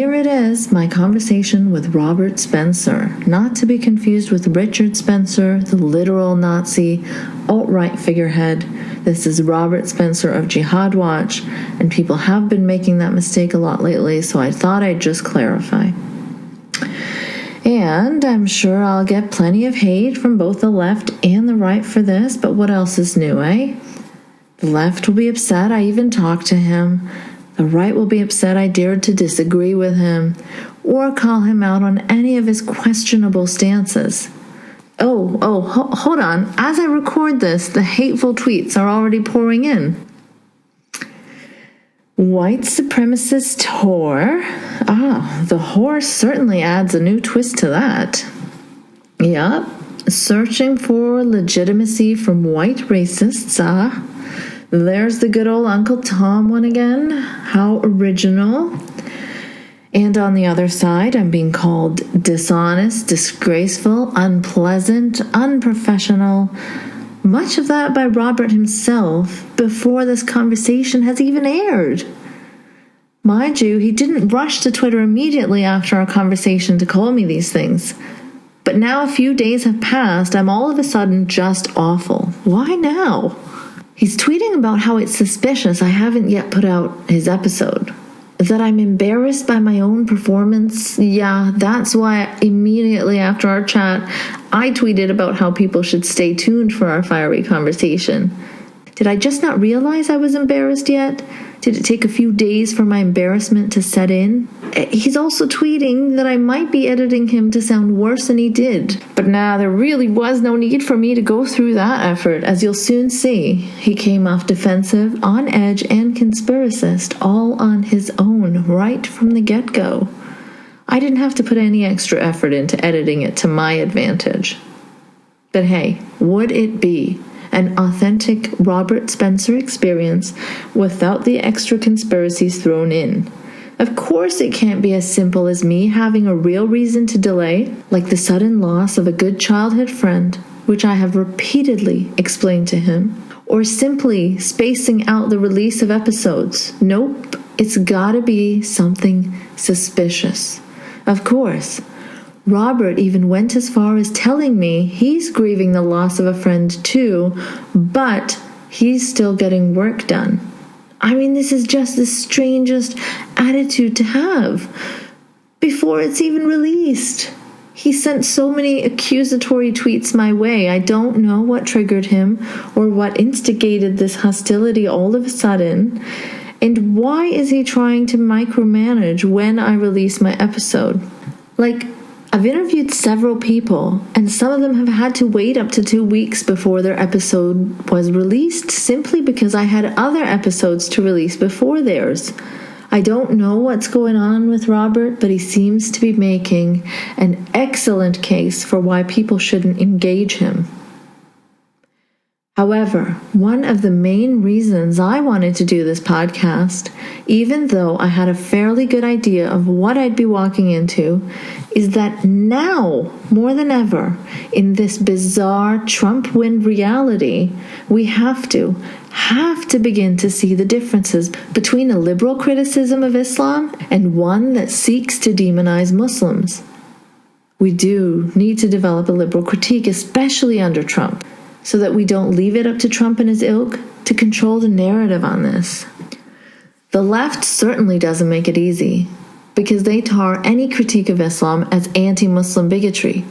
here it is, my conversation with Robert Spencer, not to be confused with Richard Spencer, the literal Nazi alt-right figurehead. This is Robert Spencer of Jihad Watch, and people have been making that mistake a lot lately, so I thought I'd just clarify. And I'm sure I'll get plenty of hate from both the left and the right for this, but what else is new, eh? The left will be upset I even talked to him. The right will be upset I dared to disagree with him or call him out on any of his questionable stances. Hold on. As I record this, the hateful tweets are already pouring in. White supremacist whore. The whore certainly adds a new twist to that. Yup. Searching for legitimacy from white racists. There's the good old Uncle Tom one again. How original. And on the other side, I'm being called dishonest, disgraceful, unpleasant, unprofessional. Much of that by Robert himself before this conversation has even aired. Mind you, he didn't rush to Twitter immediately after our conversation to call me these things. But now a few days have passed, I'm all of a sudden just awful. Why now? He's tweeting about how it's suspicious I haven't yet put out his episode. That I'm embarrassed by my own performance. Yeah, that's why immediately after our chat, I tweeted about how people should stay tuned for our fiery conversation. Did I just not realize I was embarrassed yet? Did it take a few days for my embarrassment to set in? He's also tweeting that I might be editing him to sound worse than he did. But there really was no need for me to go through that effort, as you'll soon see. He came off defensive, on edge, and conspiracist, all on his own, right from the get-go. I didn't have to put any extra effort into editing it to my advantage. But hey, would it be an authentic Robert Spencer experience without the extra conspiracies thrown in? Of course it can't be as simple as me having a real reason to delay, like the sudden loss of a good childhood friend, which I have repeatedly explained to him, or simply spacing out the release of episodes. Nope, it's gotta be something suspicious. Of course, Robert even went as far as telling me he's grieving the loss of a friend too, but he's still getting work done. I mean, this is just the strangest attitude to have before it's even released. He sent so many accusatory tweets my way. I don't know what triggered him or what instigated this hostility all of a sudden. And why is he trying to micromanage when I release my episode? I've interviewed several people, and some of them have had to wait up to 2 weeks before their episode was released, simply because I had other episodes to release before theirs. I don't know what's going on with Robert, but he seems to be making an excellent case for why people shouldn't engage him. However, one of the main reasons I wanted to do this podcast, even though I had a fairly good idea of what I'd be walking into, is that now, more than ever, in this bizarre Trump-win reality, we have to begin to see the differences between a liberal criticism of Islam and one that seeks to demonize Muslims. We do need to develop a liberal critique, especially under Trump, so that we don't leave it up to Trump and his ilk to control the narrative on this. The left certainly doesn't make it easy, because they tar any critique of Islam as anti-Muslim bigotry.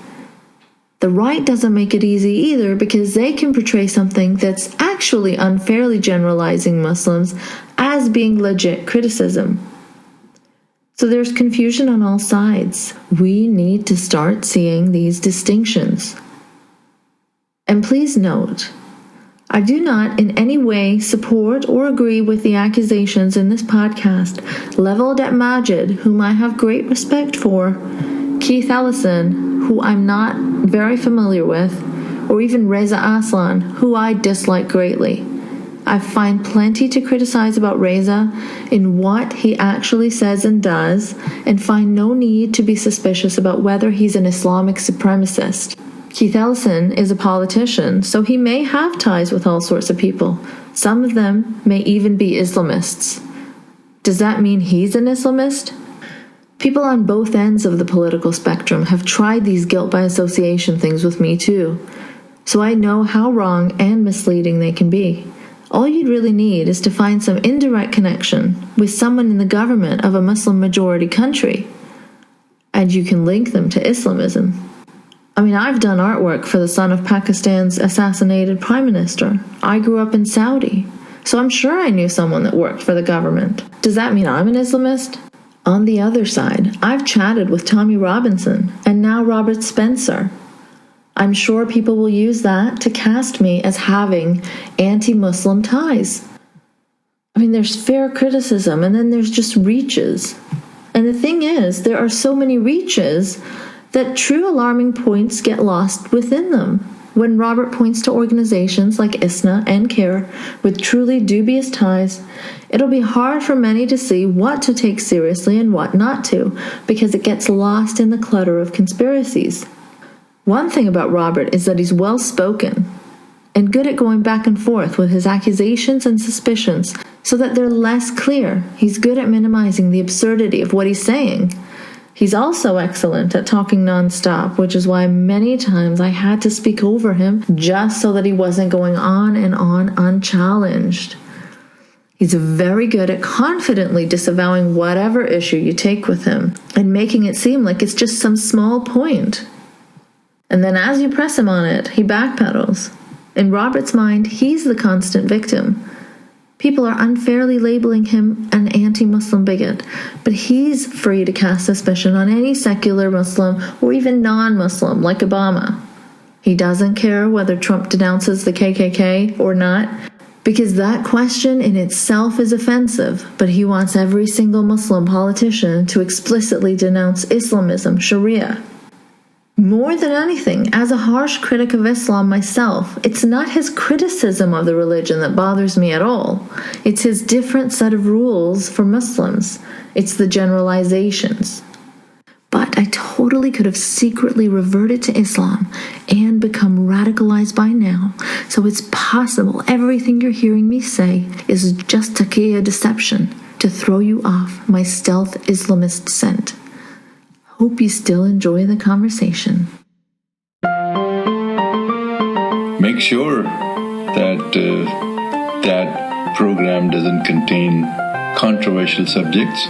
The right doesn't make it easy either, because they can portray something that's actually unfairly generalizing Muslims as being legit criticism. So there's confusion on all sides. We need to start seeing these distinctions. And please note, I do not in any way support or agree with the accusations in this podcast leveled at Maajid, whom I have great respect for, Keith Ellison, who I'm not very familiar with, or even Reza Aslan, who I dislike greatly. I find plenty to criticize about Reza in what he actually says and does, and find no need to be suspicious about whether he's an Islamic supremacist. Keith Ellison is a politician, so he may have ties with all sorts of people. Some of them may even be Islamists. Does that mean he's an Islamist? People on both ends of the political spectrum have tried these guilt by association things with me too, so I know how wrong and misleading they can be. All you'd really need is to find some indirect connection with someone in the government of a Muslim-majority country, and you can link them to Islamism. I mean, I've done artwork for the son of Pakistan's assassinated prime minister. I grew up in Saudi, so I'm sure I knew someone that worked for the government. Does that mean I'm an Islamist? On the other side, I've chatted with Tommy Robinson and now Robert Spencer. I'm sure people will use that to cast me as having anti-Muslim ties. I mean, there's fair criticism and then there's just reaches. And the thing is, there are so many reaches that true alarming points get lost within them. When Robert points to organizations like ISNA and CARE with truly dubious ties, it'll be hard for many to see what to take seriously and what not to, because it gets lost in the clutter of conspiracies. One thing about Robert is that he's well-spoken and good at going back and forth with his accusations and suspicions so that they're less clear. He's good at minimizing the absurdity of what he's saying. He's also excellent at talking nonstop, which is why many times I had to speak over him just so that he wasn't going on and on unchallenged. He's very good at confidently disavowing whatever issue you take with him and making it seem like it's just some small point. And then as you press him on it, he backpedals. In Robert's mind, he's the constant victim. People are unfairly labeling him an anti-Muslim bigot, but he's free to cast suspicion on any secular Muslim or even non-Muslim like Obama. He doesn't care whether Trump denounces the KKK or not, because that question in itself is offensive, but he wants every single Muslim politician to explicitly denounce Islamism, Sharia. More than anything, as a harsh critic of Islam myself, it's not his criticism of the religion that bothers me at all. It's his different set of rules for Muslims. It's the generalizations. But I totally could have secretly reverted to Islam and become radicalized by now. So it's possible everything you're hearing me say is just taqiyya deception to throw you off my stealth Islamist scent. Hope you still enjoy the conversation. Make sure that that program doesn't contain controversial subjects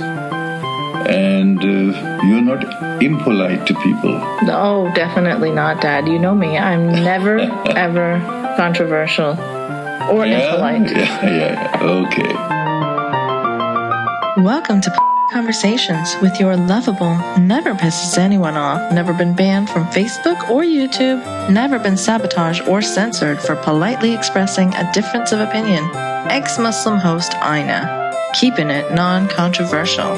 and you're not impolite to people. Oh, definitely not, Dad. You know me. I'm never, ever controversial or impolite. Yeah. Okay. Welcome to Conversations with your lovable, never pisses anyone off, never been banned from Facebook or YouTube, never been sabotaged or censored for politely expressing a difference of opinion, ex-Muslim host Ina, keeping it non-controversial.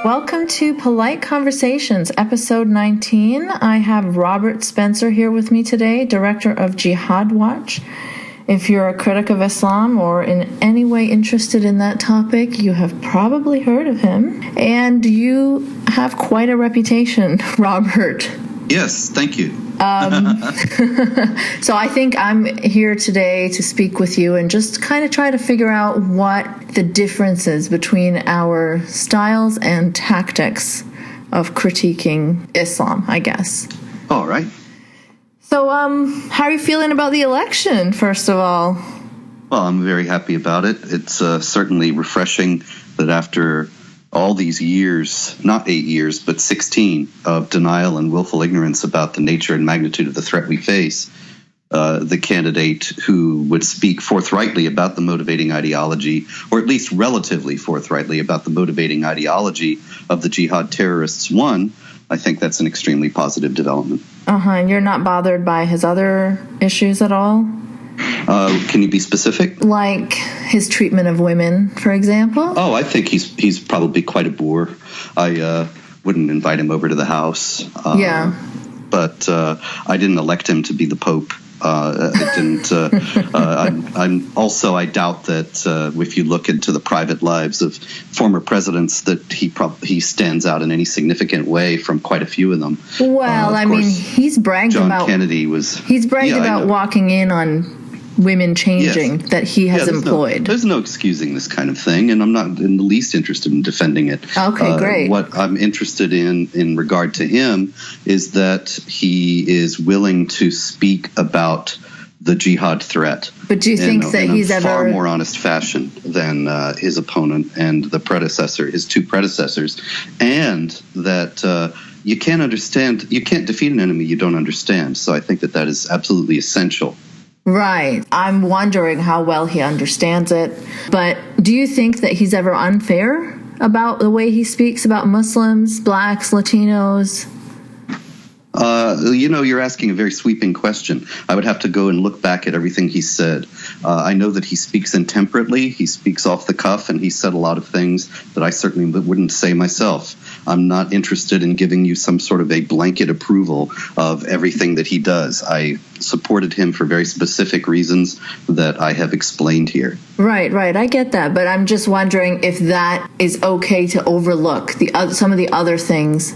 Welcome to Polite Conversations, episode 19. I have Robert Spencer here with me today, director of Jihad Watch. If you're a critic of Islam or in any way interested in that topic, you have probably heard of him. And you have quite a reputation, Robert. Yes, thank you. So I think I'm here today to speak with you and just kind of try to figure out what the difference is between our styles and tactics of critiquing Islam, I guess. All right. So, how are you feeling about the election, first of all? Well, I'm very happy about it. It's certainly refreshing that after all these years, not 8 years, but 16 of denial and willful ignorance about the nature and magnitude of the threat we face, the candidate who would speak forthrightly about the motivating ideology, or at least relatively forthrightly about the motivating ideology of the jihad terrorists won, I think that's an extremely positive development. And you're not bothered by his other issues at all? Can you be specific? Like his treatment of women, for example? Oh, I think he's probably quite a bore. I wouldn't invite him over to the house. But I didn't elect him to be the Pope. I didn't. I doubt that if you look into the private lives of former presidents, that he stands out in any significant way from quite a few of them. Well, I mean, he's bragged John about Kennedy was. He's bragged about walking in on women changing that he has employed. There's no excusing this kind of thing, and I'm not in the least interested in defending it. Okay, great. What I'm interested in regard to him is that he is willing to speak about the jihad threat. But do you think that he's in a ever far more honest fashion than his opponent and his two predecessors, and that you can't defeat an enemy you don't understand. So I think that is absolutely essential. Right. I'm wondering how well he understands it. But do you think that he's ever unfair about the way he speaks about Muslims, blacks, Latinos? You're asking a very sweeping question. I would have to go and look back at everything he said. I know that he speaks intemperately, he speaks off the cuff, and he said a lot of things that I certainly wouldn't say myself. I'm not interested in giving you some sort of a blanket approval of everything that he does. I supported him for very specific reasons that I have explained here. Right. I get that, but I'm just wondering if that is okay to overlook some of the other things.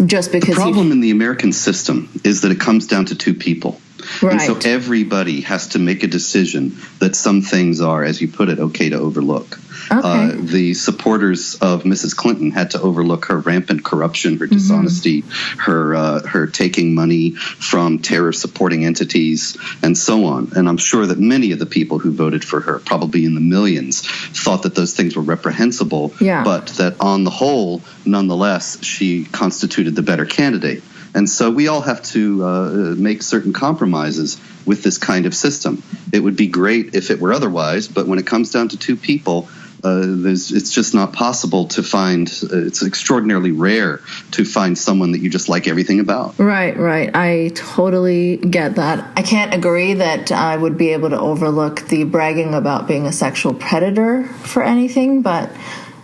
Just because the problem in the American system is that it comes down to two people. Right. And so everybody has to make a decision that some things are, as you put it, okay to overlook. Okay. The supporters of Mrs. Clinton had to overlook her rampant corruption, her dishonesty, her taking money from terror-supporting entities, and so on. And I'm sure that many of the people who voted for her, probably in the millions, thought that those things were reprehensible, but that on the whole, nonetheless, she constituted the better candidate. And so we all have to make certain compromises with this kind of system. It would be great if it were otherwise, but when it comes down to two people, it's just not possible to find. It's extraordinarily rare to find someone that you just like everything about. Right. I totally get that. I can't agree that I would be able to overlook the bragging about being a sexual predator for anything, but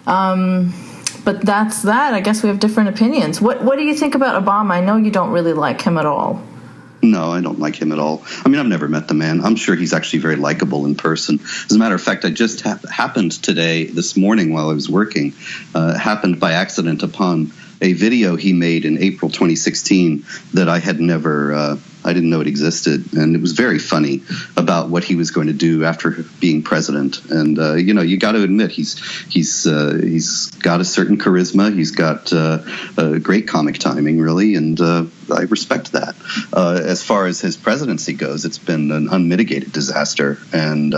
that's that. I guess we have different opinions. What do you think about Obama? I know you don't really like him at all. No, I don't like him at all. I mean, I've never met the man. I'm sure he's actually very likable in person. As a matter of fact, I just happened this morning while I was working, happened by accident upon a video he made in April 2016 that I had never, I didn't know it existed. And it was very funny about what he was going to do after being president. And, you got to admit, he's got a certain charisma. He's got great comic timing, really. And I respect that. As far as his presidency goes, it's been an unmitigated disaster, and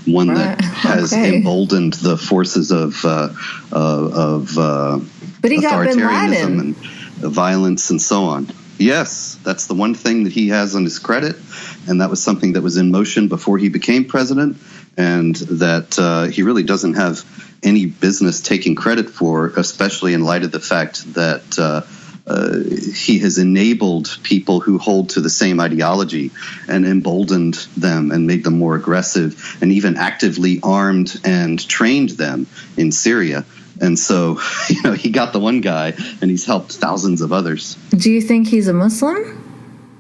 one that has emboldened the forces of but he got Bin Laden and violence and so on. Yes, that's the one thing that he has on his credit, and that was something that was in motion before he became president, and that he really doesn't have any business taking credit for, especially in light of the fact that he has enabled people who hold to the same ideology and emboldened them and made them more aggressive and even actively armed and trained them in Syria. And so, he got the one guy and he's helped thousands of others. Do you think he's a Muslim?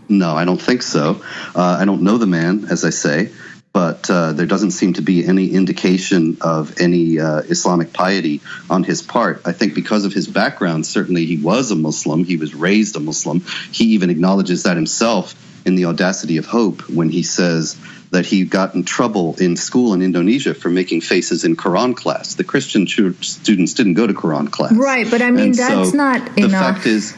No, I don't think so. I don't know the man, as I say, but there doesn't seem to be any indication of any Islamic piety on his part. I think because of his background, certainly he was a Muslim. He was raised a Muslim. He even acknowledges that himself in The Audacity of Hope when he says that he got in trouble in school in Indonesia for making faces in Quran class. The Christian students didn't go to Quran class. Right, but I mean, that's not enough. The fact is,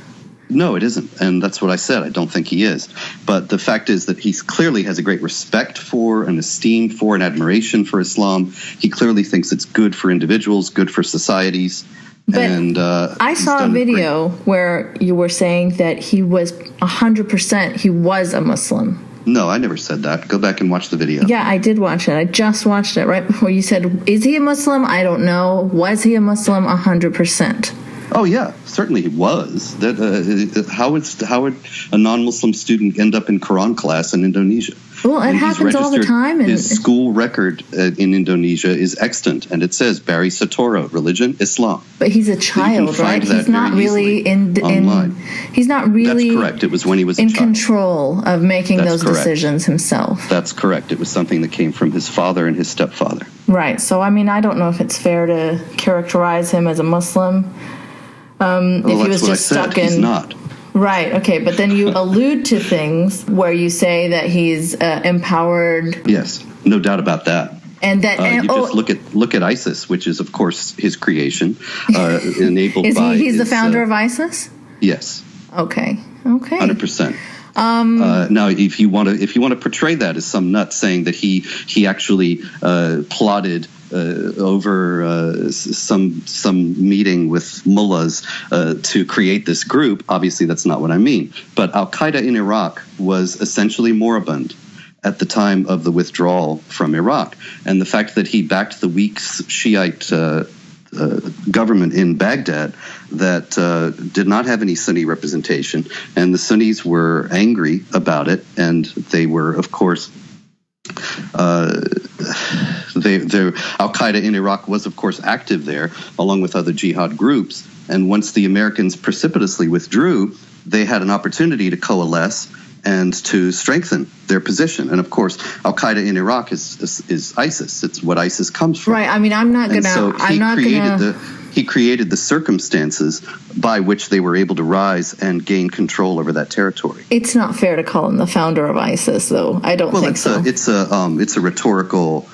no, it isn't. And that's what I said. I don't think he is. But the fact is that he clearly has a great respect for, an esteem for, an admiration for Islam. He clearly thinks it's good for individuals, good for societies. But and I saw a video where you were saying that he was 100%, he was a Muslim. No, I never said that. Go back and watch the video. Yeah, I did watch it. I just watched it right before you said, is he a Muslim? I don't know. Was he a Muslim? 100%. Oh, yeah, certainly he was. How would a non-Muslim student end up in Quran class in Indonesia? Well, it happens all the time. His school record in Indonesia is extant, and it says Barry Satoro, religion, Islam. But he's a child, right? He's not really online. He's not really. That's correct. It was when he was in control of making those decisions himself. That's correct. It was something that came from his father and his stepfather. Right. So, I mean, I don't know if it's fair to characterize him as a Muslim. If he was just stuck in. He's not. Right, okay, but then you allude to things where you say that he's empowered. Yes, no doubt about that. And that you just look at ISIS, which is, of course, his creation, enabled by. He's the founder of ISIS? Yes. Okay. 100%. Now, if you want to portray that as some nut saying that he actually plotted over some meeting with mullahs to create this group, obviously that's not what I mean. But Al Qaeda in Iraq was essentially moribund at the time of the withdrawal from Iraq, and the fact that he backed the weak Shiite government in Baghdad that did not have any Sunni representation, and the Sunnis were angry about it, and they were, of course, Al Qaeda in Iraq was, of course, active there, along with other jihad groups. And once the Americans precipitously withdrew, they had an opportunity to coalesce and to strengthen their position. And of course, Al Qaeda in Iraq is ISIS. It's what ISIS comes from. Right. I mean, I'm not going to. So he created the circumstances by which they were able to rise and gain control over that territory. It's not fair to call him the founder of ISIS, though. I don't think so. It's a rhetorical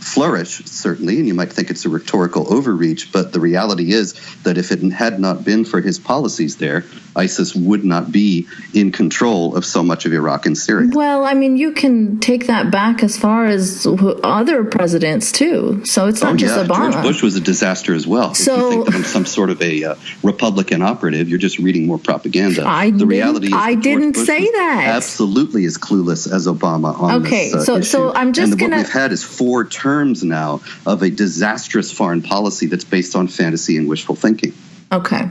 flourish, certainly, and you might think it's a rhetorical overreach, but the reality is that if it had not been for his policies there, ISIS would not be in control of so much of Iraq and Syria. Well, I mean, you can take that back as far as other presidents, too. So it's not just Obama. George Bush was a disaster as well. So, if you think that I'm some sort of a Republican operative, you're just reading more propaganda. The reality is I didn't say that. Absolutely as clueless as Obama on this issue. So I'm just going to... what we've had is 4 terms now of a disastrous foreign policy that's based on fantasy and wishful thinking. Okay.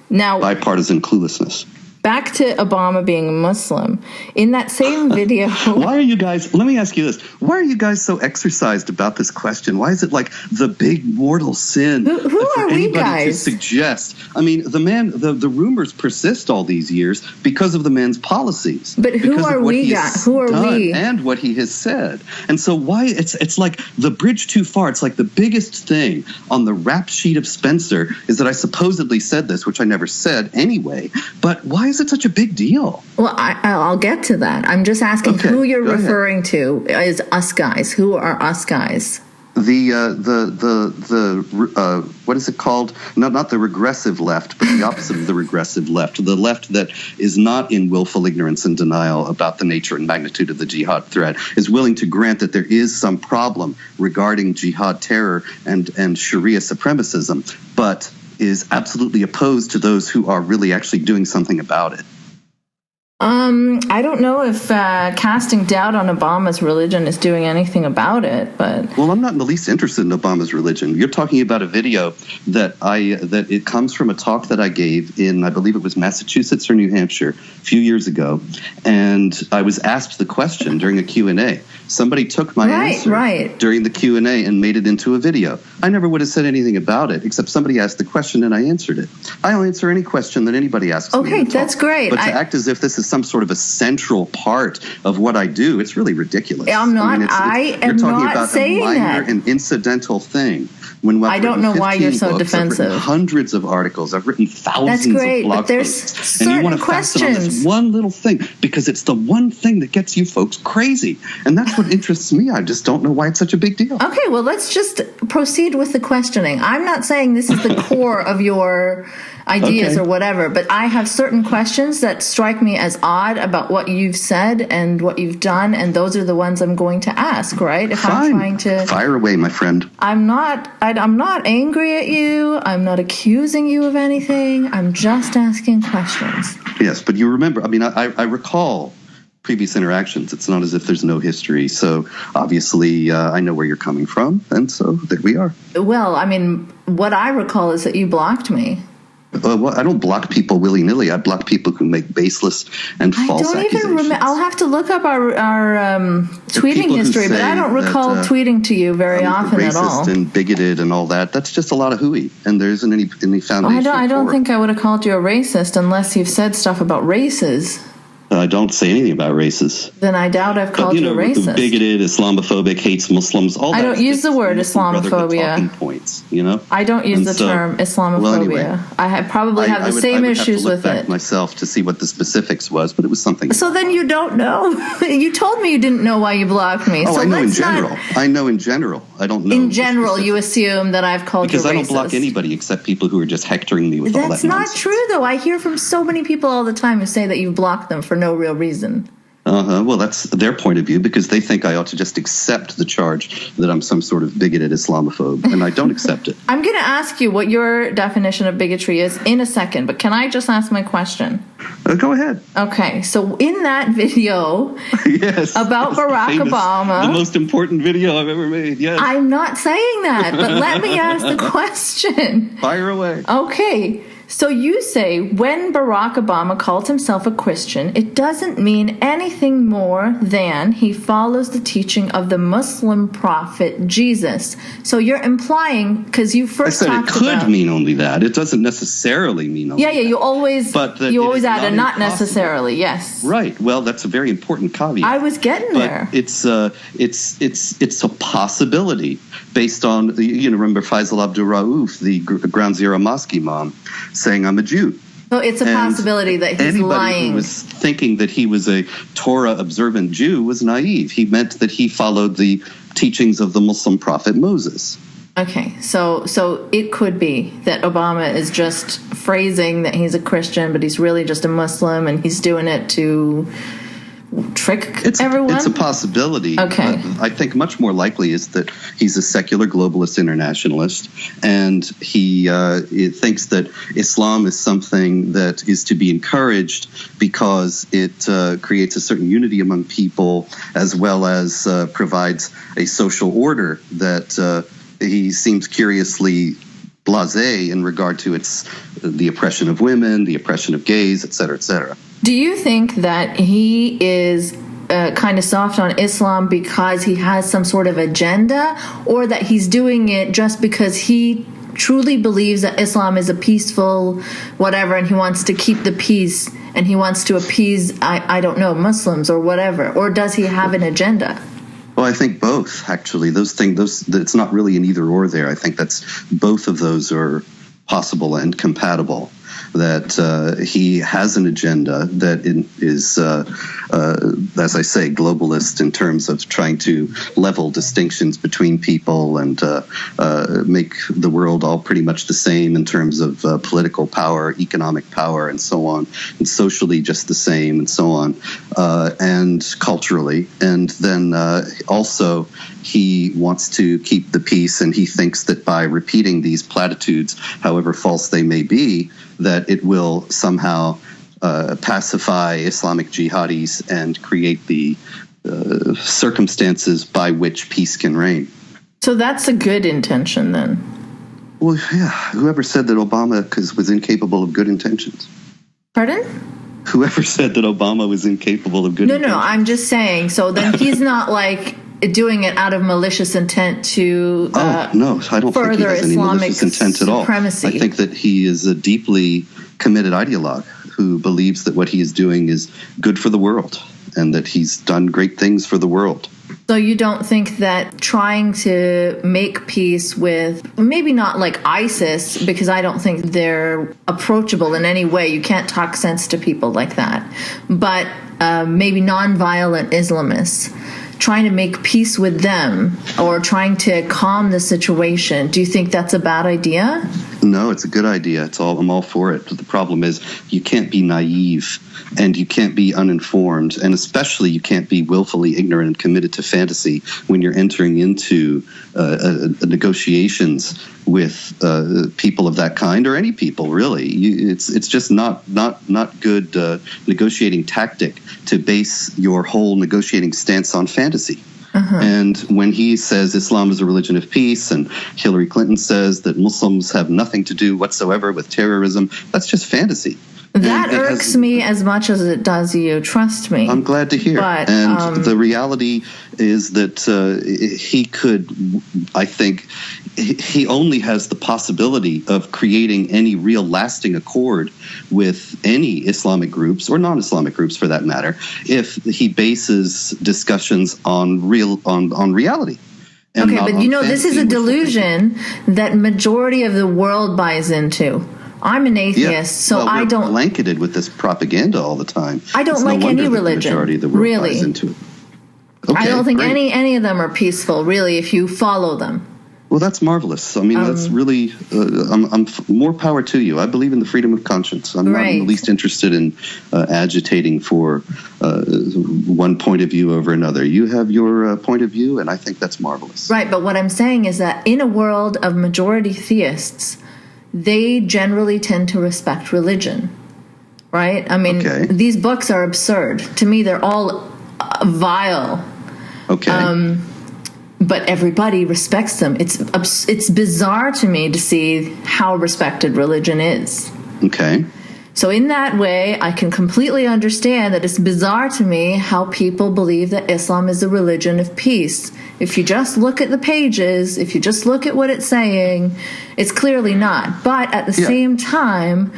Now, bipartisan cluelessness. Back to Obama being Muslim. In that same video... Why are you guys... Let me ask you this. Why are you guys so exercised about this question? Why is it like the big mortal sin who are we guys? To suggest? I mean, the rumors persist all these years because of the man's policies. But who are we guys? Who are we? And what he has said. And so why... It's like the bridge too far. It's like the biggest thing on the rap sheet of Spencer is that I supposedly said this, which I never said anyway. But why is it such a big deal? Well, I'll get to that. I'm just asking who you're referring to is us guys. Who are us guys? The what is it called? Not the regressive left, but the opposite of the regressive left. The left that is not in willful ignorance and denial about the nature and magnitude of the jihad threat, is willing to grant that there is some problem regarding jihad terror and Sharia supremacism, but is absolutely opposed to those who are really actually doing something about it. I don't know if casting doubt on Obama's religion is doing anything about it, but... Well, I'm not in the least interested in Obama's religion. You're talking about a video that it comes from a talk that I gave in, I believe it was Massachusetts or New Hampshire a few years ago, and I was asked the question during a Q&A. Somebody took my answer during the Q&A and made it into a video. I never would have said anything about it, except somebody asked the question and I answered it. I'll answer any question that anybody asks me. Okay, that's great. But to act as if this is some sort of a central part of what I do, it's really ridiculous. I'm not. I am not saying that. You're talking about a minor and incidental thing. I don't know why you're so defensive. I've written hundreds of articles. I've written thousands of blog posts. And you want to fasten on this one little thing because it's the one thing that gets you folks crazy. And that's what interests me. I just don't know why it's such a big deal. Okay, well, let's just proceed with the questioning. I'm not saying this is the core of your ideas or whatever, but I have certain questions that strike me as odd about what you've said and what you've done, and those are the ones I'm going to ask, right? If I'm trying to... Fire away, my friend. I'm not angry at you. I'm not accusing you of anything. I'm just asking questions. Yes, but you remember, I mean, I recall previous interactions. It's not as if there's no history. So obviously I know where you're coming from, and so there we are. Well, I mean, what I recall is that you blocked me. Well, I don't block people willy-nilly. I block people who make baseless and false accusations. I don't even remember. I'll have to look up our tweeting history, but I don't recall tweeting to you very often at all. Racist and bigoted and all that. That's just a lot of hooey, and there isn't any foundation. I don't think I would have called you a racist unless you've said stuff about races. I don't say anything about races. Then I doubt I've called you a racist. Bigoted, Islamophobic, hates Muslims. All I don't use the word Muslim Islamophobia. Talking points, you know. I don't use the term Islamophobia. Well, anyway, I probably have the same issues with it. Myself to see what the specifics was, but it was something. So then you don't know. You told me you didn't know why you blocked me. Oh, so I know in general. I know in general. I don't know. In general, you assume that I've called you racist. Because I don't block anybody except people who are just hectoring me with all that nonsense. That's not true, though. I hear from so many people all the time who say that you blocked them for no real reason. Well, that's their point of view, because they think I ought to just accept the charge that I'm some sort of bigoted Islamophobe, and I don't accept it. I'm going to ask you what your definition of bigotry is in a second, but can I just ask my question? Go ahead. Okay, so in that video yes, about Barack Obama... The most important video I've ever made, yes. I'm not saying that, but let me ask the question. Fire away. Okay. So you say when Barack Obama calls himself a Christian, it doesn't mean anything more than he follows the teaching of the Muslim prophet Jesus. So you're implying, because you first talked about... I said it could mean only that. It doesn't necessarily mean only that. Yeah, you always add a not necessarily, yes. Right. Well, that's a very important caveat. I was getting there. It's a possibility based on, remember Faisal Abdul Rauf, the Ground Zero Mosque Imam, saying I'm a Jew. So it's a possibility that he's anybody lying. Anybody who was thinking that he was a Torah-observant Jew was naive. He meant that he followed the teachings of the Muslim prophet Moses. Okay, so it could be that Obama is just phrasing that he's a Christian, but he's really just a Muslim, and he's doing it to trick everyone? It's a possibility. Okay. I think much more likely is that he's a secular globalist internationalist, and he thinks that Islam is something that is to be encouraged because it creates a certain unity among people, as well as provides a social order that he seems curiously blasé in regard to the oppression of women, the oppression of gays, et cetera, et cetera. Do you think that he is kind of soft on Islam because he has some sort of agenda, or that he's doing it just because he truly believes that Islam is a peaceful whatever and he wants to keep the peace and he wants to appease, I don't know, Muslims or whatever? Or does he have an agenda? Well, I think both, actually. It's not really an either or there. I think both of those are possible and compatible. That he has an agenda that is, as I say, globalist in terms of trying to level distinctions between people and make the world all pretty much the same in terms of political power, economic power, and so on, and socially just the same, and so on, and culturally. And then also he wants to keep the peace, and he thinks that by repeating these platitudes, however false they may be, that it will somehow pacify Islamic jihadis and create the circumstances by which peace can reign. So that's a good intention, then? Well, yeah. Whoever said that Obama was incapable of good intentions? Pardon? Whoever said that Obama was incapable of good intentions? No, I'm just saying. So then he's not like doing it out of malicious intent to no, I don't think he has any Islamic malicious intent at all. Supremacy. I think that he is a deeply committed ideologue who believes that what he is doing is good for the world and that he's done great things for the world. So you don't think that trying to make peace with, maybe not like ISIS, because I don't think they're approachable in any way. You can't talk sense to people like that. But maybe nonviolent Islamists, trying to make peace with them or trying to calm the situation. Do you think that's a bad idea? No, it's a good idea. I'm all for it. But the problem is you can't be naive and you can't be uninformed, and especially you can't be willfully ignorant and committed to fantasy when you're entering into negotiations with people of that kind, or any people really. It's just not good negotiating tactic to base your whole negotiating stance on fantasy. Uh-huh. And when he says Islam is a religion of peace, and Hillary Clinton says that Muslims have nothing to do whatsoever with terrorism, that's just fantasy. That irks me as much as it does you, trust me. I'm glad to hear. But, and the reality is that he could, I think, he only has the possibility of creating any real lasting accord with any Islamic groups, or non-Islamic groups for that matter, if he bases discussions on reality. Okay, but this is a delusion that majority of the world buys into. I'm an atheist, so I don't... We're blanketed with this propaganda all the time. I don't like any religion, the majority of the world really. buys into it. Okay, I don't think great. any of them are peaceful, really, if you follow them. Well, that's marvelous. I mean, that's really... I'm more power to you. I believe in the freedom of conscience. I'm not in the least interested in agitating for one point of view over another. You have your point of view, and I think that's marvelous. Right, but what I'm saying is that in a world of majority theists, they generally tend to respect religion, right? I mean, these books are absurd. To me, they're all vile. Okay. But everybody respects them. It's bizarre to me to see how respected religion is. Okay. So in that way, I can completely understand that it's bizarre to me how people believe that Islam is a religion of peace. If you just look at the pages, if you just look at what it's saying, it's clearly not. But at the same time,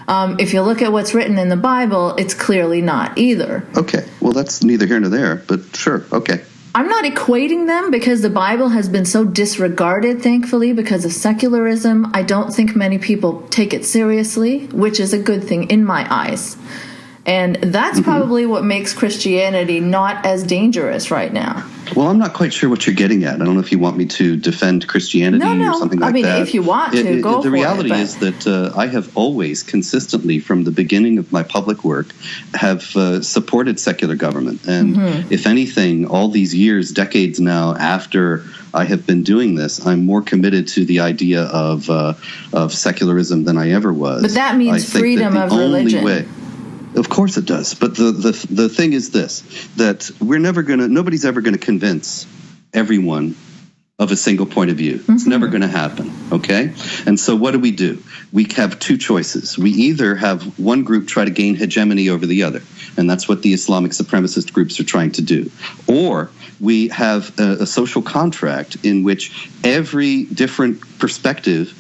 if you look at what's written in the Bible, it's clearly not either. Okay. Well, that's neither here nor there, but sure. Okay. I'm not equating them because the Bible has been so disregarded, thankfully, because of secularism. I don't think many people take it seriously, which is a good thing in my eyes. And that's probably what makes Christianity not as dangerous right now. Well, I'm not quite sure what you're getting at. I don't know if you want me to defend Christianity or something like that. I mean, if you want to, go for it. The reality is that I have always consistently, from the beginning of my public work, have supported secular government. And if anything, all these years, decades now after I have been doing this, I'm more committed to the idea of secularism than I ever was. But that means freedom of religion. Of course it does. But the thing is this, that nobody's ever going to convince everyone of a single point of view. It's never going to happen, okay? And so what do? We have two choices. We either have one group try to gain hegemony over the other, and that's what the Islamic supremacist groups are trying to do. Or we have a social contract in which every different perspective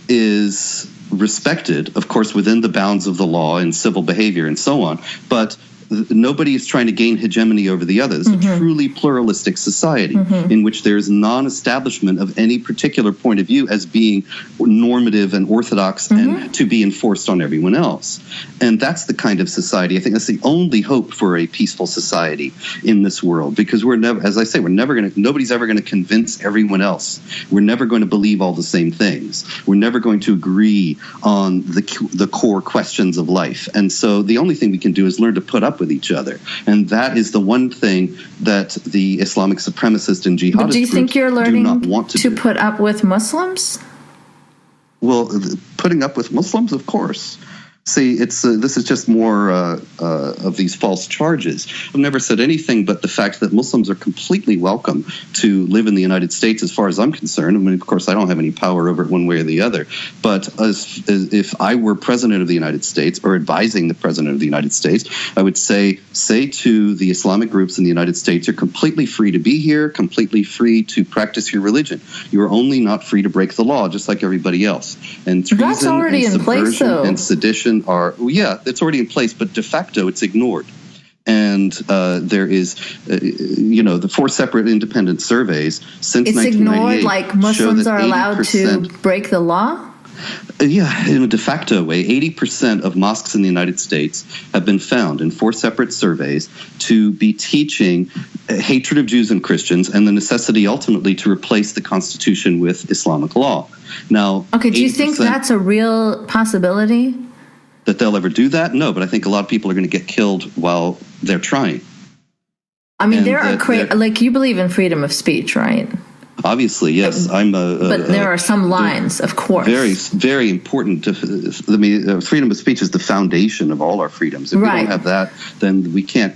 is respected, of course, within the bounds of the law and civil behavior and so on, but nobody is trying to gain hegemony over the others. A truly pluralistic society in which there's non-establishment of any particular point of view as being normative and orthodox and to be enforced on everyone else. And that's the kind of society, I think that's the only hope for a peaceful society in this world, because we're never, as I say, nobody's ever going to convince everyone else. We're never going to believe all the same things. We're never going to agree on the core questions of life. And so the only thing we can do is learn to put up with each other. And that is the one thing that the Islamic supremacist and jihadist do you think you're learning do not want to do. Put up with Muslims? Well, putting up with Muslims, of course. See, this is just more of these false charges. I've never said anything but the fact that Muslims are completely welcome to live in the United States as far as I'm concerned. I mean, of course, I don't have any power over it one way or the other. But as if I were president of the United States or advising the president of the United States, I would say to the Islamic groups in the United States, you're completely free to be here, completely free to practice your religion. You are only not free to break the law, just like everybody else. And treason that's already and in place, though. And sedition it's already in place, but de facto it's ignored. And there is, the 4 separate independent surveys since 1998. It's ignored, like Muslims are allowed to break the law? Yeah, in a de facto way, 80% of mosques in the United States have been found in 4 separate surveys to be teaching hatred of Jews and Christians and the necessity ultimately to replace the Constitution with Islamic law. Now, okay, do you think that's a real possibility? That they'll ever do that? No, but I think a lot of people are going to get killed while they're trying. I mean, like, you believe in freedom of speech, right? Obviously, yes. But there are some lines, of course. Very, very important. Freedom of speech is the foundation of all our freedoms. If we don't have that, then we can't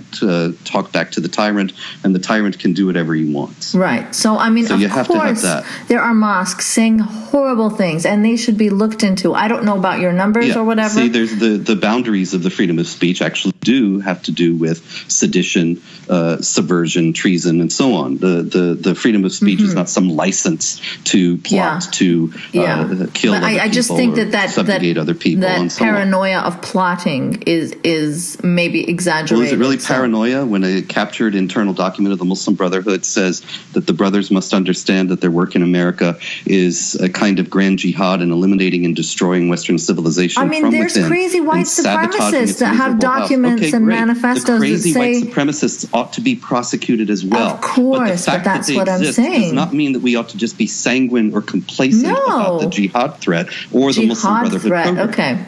talk back to the tyrant, and the tyrant can do whatever he wants. Right. So, I mean, of course, there are mosques saying horrible things, and they should be looked into. I don't know about your numbers or whatever. See, there's the boundaries of the freedom of speech actually do have to do with sedition, subversion, treason, and so on. The freedom of speech is not some license to plot to kill other people, I just think that subjugate other people. That paranoia of plotting is maybe exaggerated. Well, is it really paranoia when a captured internal document of the Muslim Brotherhood says that the brothers must understand that their work in America is a kind of grand jihad in eliminating and destroying Western civilization? I mean, there's crazy white supremacists that have documents and manifestos the crazy that say white supremacists ought to be prosecuted as well. Of course, but that's what I'm saying. Does not mean that we ought to just be sanguine or complacent about the jihad threat or the Muslim Brotherhood program.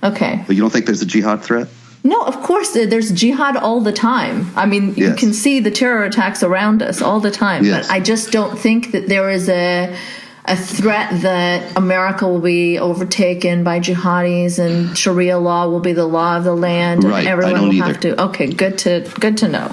Okay. But you don't think there's a jihad threat? No, of course, there's jihad all the time. I mean, you can see the terror attacks around us all the time. Yes. But I just don't think that there is a threat that America will be overtaken by jihadis and Sharia law will be the law of the land and everyone will have to. Okay, good to know.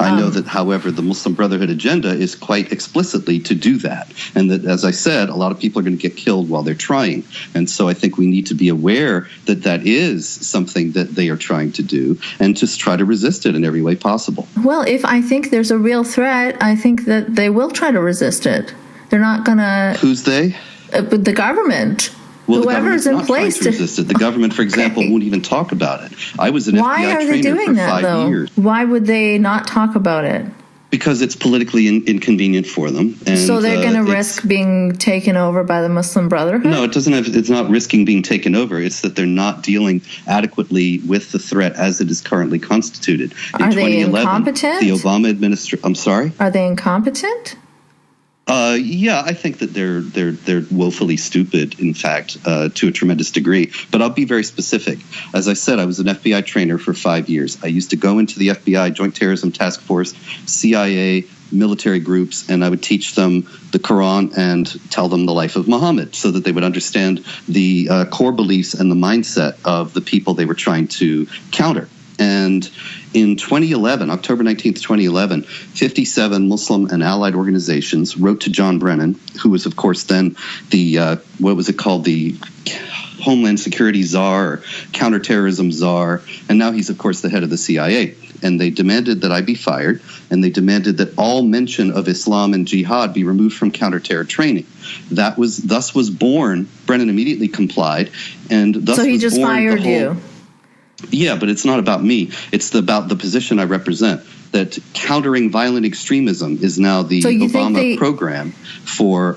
I know that, however, the Muslim Brotherhood agenda is quite explicitly to do that. And that, as I said, a lot of people are going to get killed while they're trying. And so I think we need to be aware that that is something that they are trying to do and just try to resist it in every way possible. Well, if I think there's a real threat, I think that they will try to resist it. They're not going to... Who's they? The government. Well, whoever's in place to resist it. The government, for example, won't even talk about it. I was an FBI trainer for 5 years. Why would they not talk about it? Because it's politically inconvenient for them. And, so they're going to risk being taken over by the Muslim Brotherhood? No, it's not risking being taken over. It's that they're not dealing adequately with the threat as it is currently constituted. Are they incompetent? The Obama administration... I'm sorry? Are they incompetent? Yeah, I think that they're woefully stupid, in fact, to a tremendous degree. But I'll be very specific. As I said, I was an FBI trainer for 5 years. I used to go into the FBI, Joint Terrorism Task Force, CIA, military groups, and I would teach them the Quran and tell them the life of Muhammad so that they would understand the core beliefs and the mindset of the people they were trying to counter. And in 2011, October 19th, 2011, 57 Muslim and allied organizations wrote to John Brennan, who was, of course, then the, what was it called, the Homeland Security Czar or Counterterrorism Czar, and now he's, of course, the head of the CIA. And they demanded that I be fired, and they demanded that all mention of Islam and jihad be removed from counterterror training. Thus was born, Brennan immediately complied, and thus so he was just born fired you. Yeah, but it's not about me. It's about the position I represent, that countering violent extremism is now the Obama program for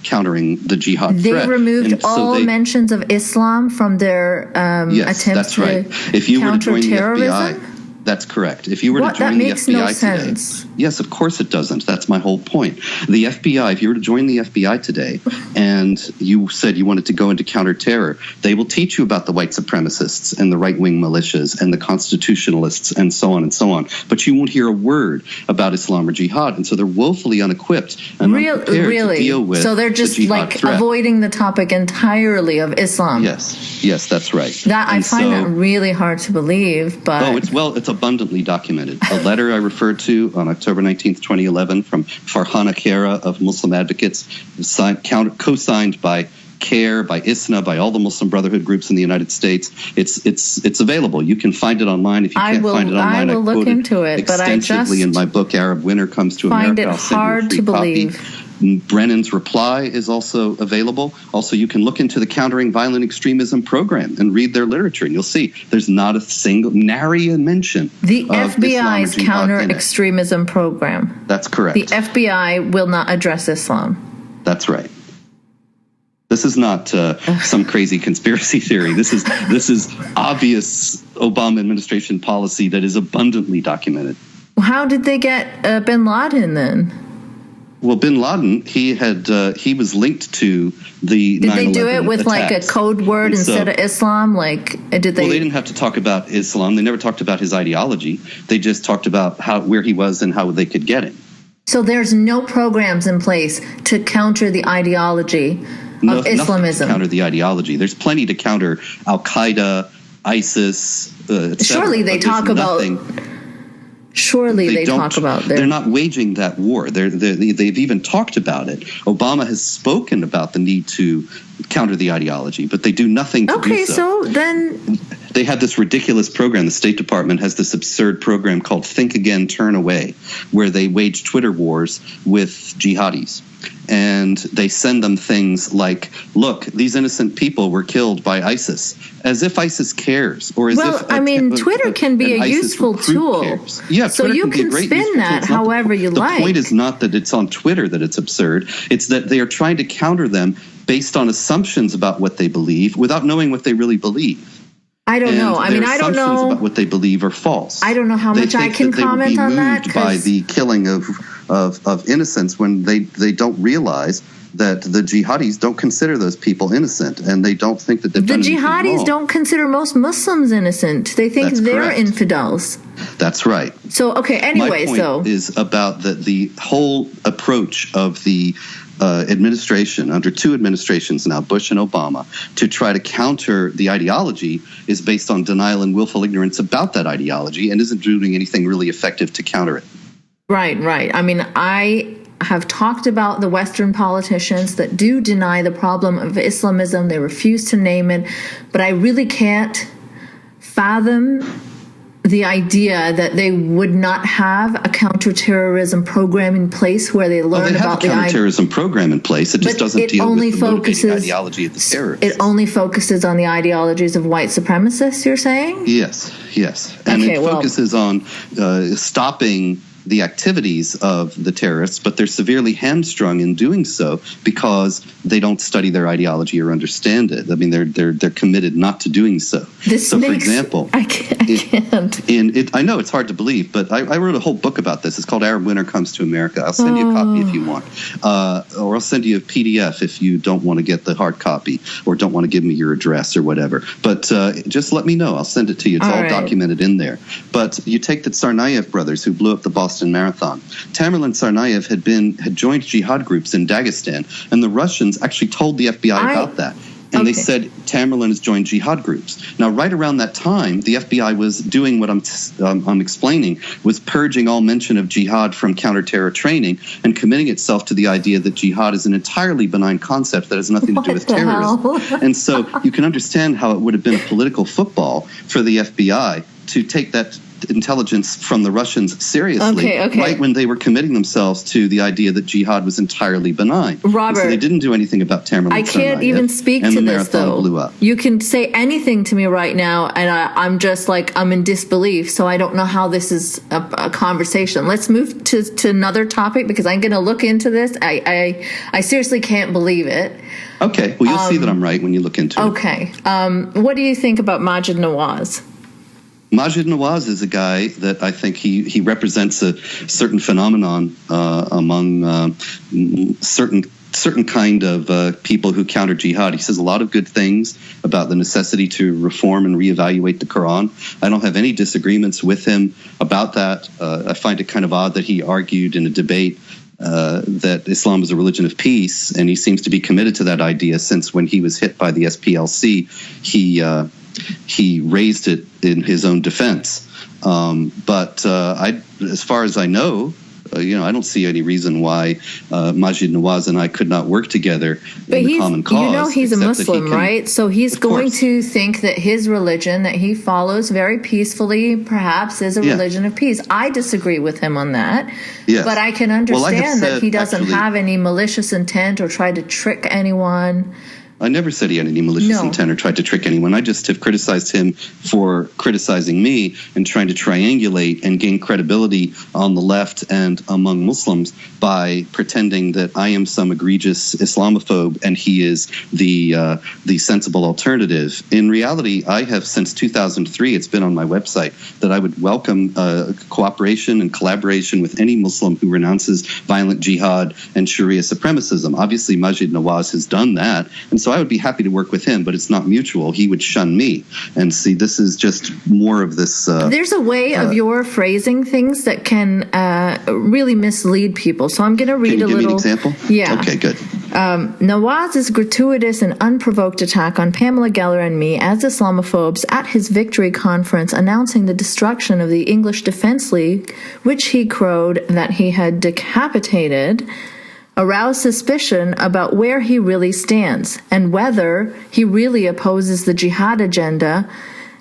countering the jihad threat. They removed all mentions of Islam from their attempts that's right. If you were to join the FBI, that's correct. If you were to join the FBI today, yes, of course it doesn't. That's my whole point. The FBI, if you were to join the FBI today and you said you wanted to go into counterterror, they will teach you about the white supremacists and the right-wing militias and the constitutionalists and so on and so on. But you won't hear a word about Islam or jihad, and so they're woefully unequipped and unprepared to deal with. So they're just avoiding the topic entirely of Islam. Yes, that's right. I find that really hard to believe. But it's abundantly documented. The letter I referred to on October 19th, 2011, from Farhana Kara of Muslim Advocates, co-signed by CARE, by ISNA, by all the Muslim Brotherhood groups in the United States. It's available. You can find it online. If you can't find it online, I will look into it. But I just in my book, Arab Winter Comes to America. Find it hard to believe. Brennan's reply is also available. Also, you can look into the Countering Violent Extremism program and read their literature, and you'll see there's not a single nary a mention the of FBI's counter-extremism program. That's correct. The FBI will not address Islam. That's right. This is not some crazy conspiracy theory. This is obvious Obama administration policy that is abundantly documented. How did they get bin Laden then? Well, bin Laden, he was linked to the 9/11 Did they do it with attacks. like a code word instead of Islam? Like, did they? Well, they didn't have to talk about Islam. They never talked about his ideology. They just talked about where he was and how they could get him. So there's no programs in place to counter the ideology of Islamism. To counter the ideology. There's plenty to counter Al-Qaeda, ISIS, etc. Surely they talk about... Surely they talk about They're not waging that war. They've even talked about it. Obama has spoken about the need to counter the ideology, but they do nothing to do so. Okay, so then... They had this ridiculous program. The State Department has this absurd program called Think Again, Turn Away, where they wage Twitter wars with jihadis. And they send them things like, look, these innocent people were killed by ISIS, as if ISIS cares. Or as if Twitter can be a useful tool. Cares. Yeah, so you can spin that however you like. The point is not that it's on Twitter that it's absurd. It's that they are trying to counter them based on assumptions about what they believe without knowing what they really believe. I don't know. I mean, I don't know. Assumptions about what they believe are false. I don't know how much I can comment on that. They by the killing of innocents when they don't realize that the jihadis don't consider those people innocent, and they don't think that they've done anything wrong. The jihadis don't consider most Muslims innocent. They think they're infidels. That's right. So, okay, anyway, my point is about the whole approach of the administration, under two administrations now, Bush and Obama, to try to counter the ideology is based on denial and willful ignorance about that ideology and isn't doing anything really effective to counter it. Right. I mean, I have talked about the Western politicians that do deny the problem of Islamism. They refuse to name it, but I really can't fathom the idea that they would not have a counterterrorism program in place where they learn about the counterterrorism program in place. It just doesn't deal with the motivating ideology of the terrorists. It only focuses on the ideologies of white supremacists, you're saying? Yes. And it focuses on stopping the activities of the terrorists, but they're severely hamstrung in doing so because they don't study their ideology or understand it. I mean, they're committed not to doing so. For example, I can't. I know it's hard to believe, but I wrote a whole book about this. It's called Arab Winter Comes to America. I'll send you a copy if you want, or I'll send you a PDF if you don't want to get the hard copy or don't want to give me your address or whatever. But just let me know. I'll send it to you. It's all documented in there. But you take the Tsarnaev brothers who blew up the Boston Marathon. Tamerlan Tsarnaev had joined jihad groups in Dagestan, and the Russians actually told the FBI about that. And they said Tamerlan has joined jihad groups. Now, right around that time, the FBI was doing what I'm explaining, was purging all mention of jihad from counterterror training and committing itself to the idea that jihad is an entirely benign concept that has nothing to do with terrorism. And so you can understand how it would have been a political football for the FBI to take that intelligence from the Russians seriously, right when they were committing themselves to the idea that jihad was entirely benign. Robert, so they didn't do anything about Tamerlan. I can't even speak to this, though. Blew up. You can say anything to me right now, and I'm just like, I'm in disbelief, so I don't know how this is a conversation. Let's move to another topic, because I'm going to look into this. I seriously can't believe it. Okay, well, you'll see that I'm right when you look into it. Okay. What do you think about Maajid Nawaz? Maajid Nawaz is a guy that I think he represents a certain phenomenon among certain kind of people who counter jihad. He says a lot of good things about the necessity to reform and reevaluate the Quran. I don't have any disagreements with him about that. I find it kind of odd that he argued in a debate that Islam is a religion of peace, and he seems to be committed to that idea since when he was hit by the SPLC, he raised it in his own defense. But as far as I know, I don't see any reason why Maajid Nawaz and I could not work together in the common cause. He's a Muslim, right? So he's going to think that his religion that he follows very peacefully, perhaps, is a religion of peace. I disagree with him on that. Yes. But I can understand that he doesn't have any malicious intent or try to trick anyone. I never said he had any malicious intent or tried to trick anyone. I just have criticized him for criticizing me and trying to triangulate and gain credibility on the left and among Muslims by pretending that I am some egregious Islamophobe and he is the sensible alternative. In reality, I have since 2003, it's been on my website, that I would welcome cooperation and collaboration with any Muslim who renounces violent jihad and Sharia supremacism. Obviously, Maajid Nawaz has done that, and so So I would be happy to work with him, but it's not mutual. He would shun me. And see, this is just more of this. There's a way of your phrasing things that can really mislead people. So I'm going to read a little. Can you give me an example? Yeah. Okay, good. Nawaz's gratuitous and unprovoked attack on Pamela Geller and me as Islamophobes at his victory conference announcing the destruction of the English Defence League, which he crowed that he had decapitated, aroused suspicion about where he really stands and whether he really opposes the jihad agenda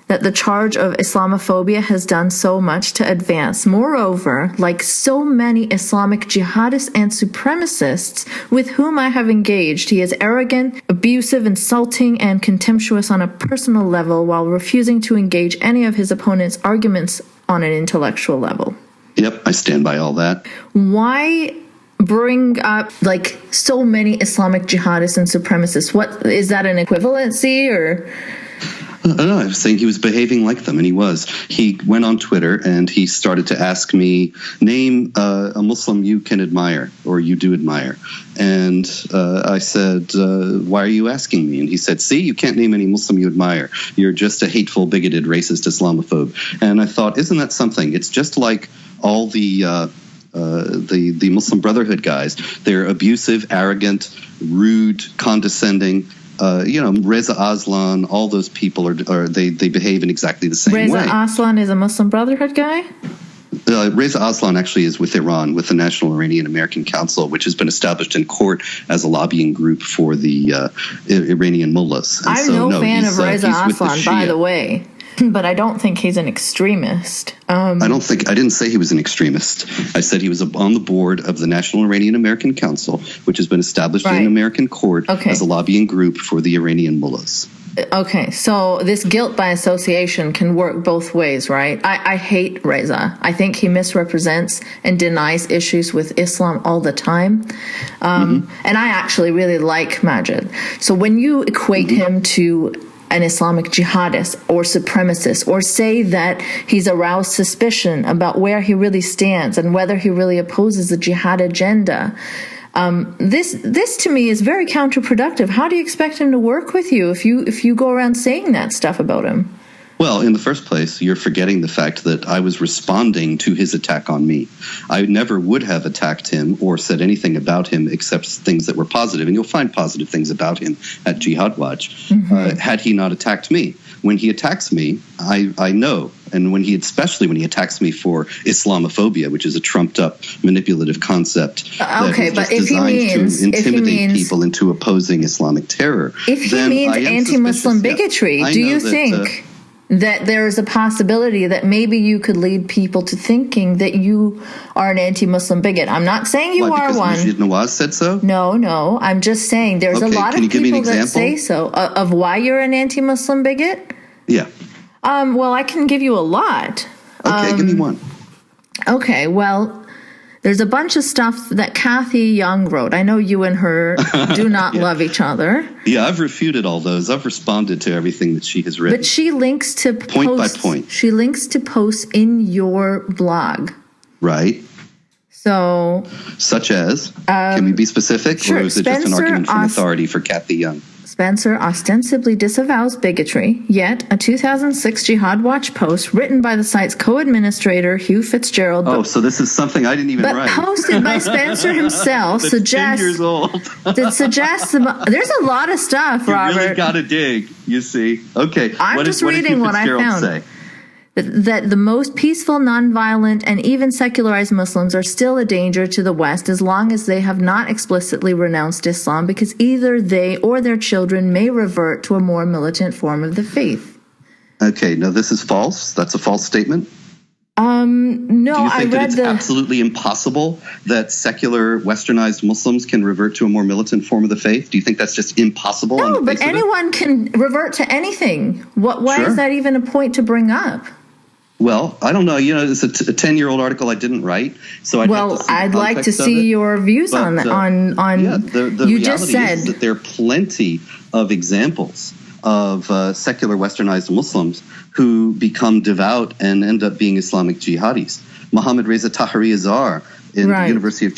that the charge of Islamophobia has done so much to advance. Moreover, like so many Islamic jihadists and supremacists with whom I have engaged, he is arrogant, abusive, insulting, and contemptuous on a personal level while refusing to engage any of his opponent's arguments on an intellectual level. Yep, I stand by all that. Why bring up like so many Islamic jihadists and supremacists? What is that, an equivalency or? No, I was saying he was behaving like them, and he was. He went on Twitter and he started to ask me, name a Muslim you can admire or you do admire. And I said, why are you asking me? And he said, see, you can't name any Muslim you admire. You're just a hateful, bigoted, racist Islamophobe. And I thought, isn't that something? It's just like all the Muslim Brotherhood guys. They're abusive, arrogant, rude, condescending. Reza Aslan, all those people they behave in exactly the same way. Reza Aslan is a Muslim Brotherhood guy? Reza Aslan actually is with Iran, with the National Iranian American Council, which has been established in court as a lobbying group for the Iranian mullahs. I'm no fan of Reza Aslan, by the way. But I don't think he's an extremist. I didn't say he was an extremist. I said he was on the board of the National Iranian American Council, which has been established in American court as a lobbying group for the Iranian mullahs. Okay, so this guilt by association can work both ways, right? I hate Reza. I think he misrepresents and denies issues with Islam all the time. And I actually really like Maajid. So when you equate him to an Islamic jihadist or supremacist, or say that he's aroused suspicion about where he really stands and whether he really opposes the jihad agenda, this to me is very counterproductive. How do you expect him to work with you if you go around saying that stuff about him? Well, in the first place, you're forgetting the fact that I was responding to his attack on me. I never would have attacked him or said anything about him except things that were positive. And you'll find positive things about him at Jihad Watch had he not attacked me. When he attacks me, I know. And especially when he attacks me for Islamophobia, which is a trumped-up, manipulative concept that is just designed to intimidate people into opposing Islamic terror. If he means anti-Muslim bigotry, do you think that there is a possibility that maybe you could lead people to thinking that you are an anti-Muslim bigot? I'm not saying you are one. Maajid Nawaz said so? No. I'm just saying there's a lot of people that say so. Of why you're an anti-Muslim bigot? Yeah. Well, I can give you a lot. Okay, give me one. Okay, well, there's a bunch of stuff that Kathy Young wrote. I know you and her do not love each other. Yeah, I've refuted all those. I've responded to everything that she has written. But she links to point by point. She links to posts in your blog. Right. So, such as, can we be specific? Sure. Or is it just an argument from authority for Kathy Young? Spencer ostensibly disavows bigotry, yet a 2006 Jihad Watch post written by the site's co-administrator Hugh Fitzgerald. So this is something I didn't even write. But posted by Spencer himself suggests 10 years old. There's a lot of stuff, Robert. You really got to dig, you see. Okay, I'm just reading what I found. Say? That the most peaceful, nonviolent, and even secularized Muslims are still a danger to the West as long as they have not explicitly renounced Islam, because either they or their children may revert to a more militant form of the faith. Okay, no, this is false. That's a false statement. No, Do you think that it's the absolutely impossible that secular westernized Muslims can revert to a more militant form of the faith? Do you think that's just impossible? No, but anyone can revert to anything. Why is that even a point to bring up? Well, I don't know. It's a 10-year-old article I didn't write, so I'd like to see your views on that. The you reality just said is that there are plenty of examples of secular westernized Muslims who become devout and end up being Islamic jihadis. Mohammad Reza Tahrir Azhar in Right. the University of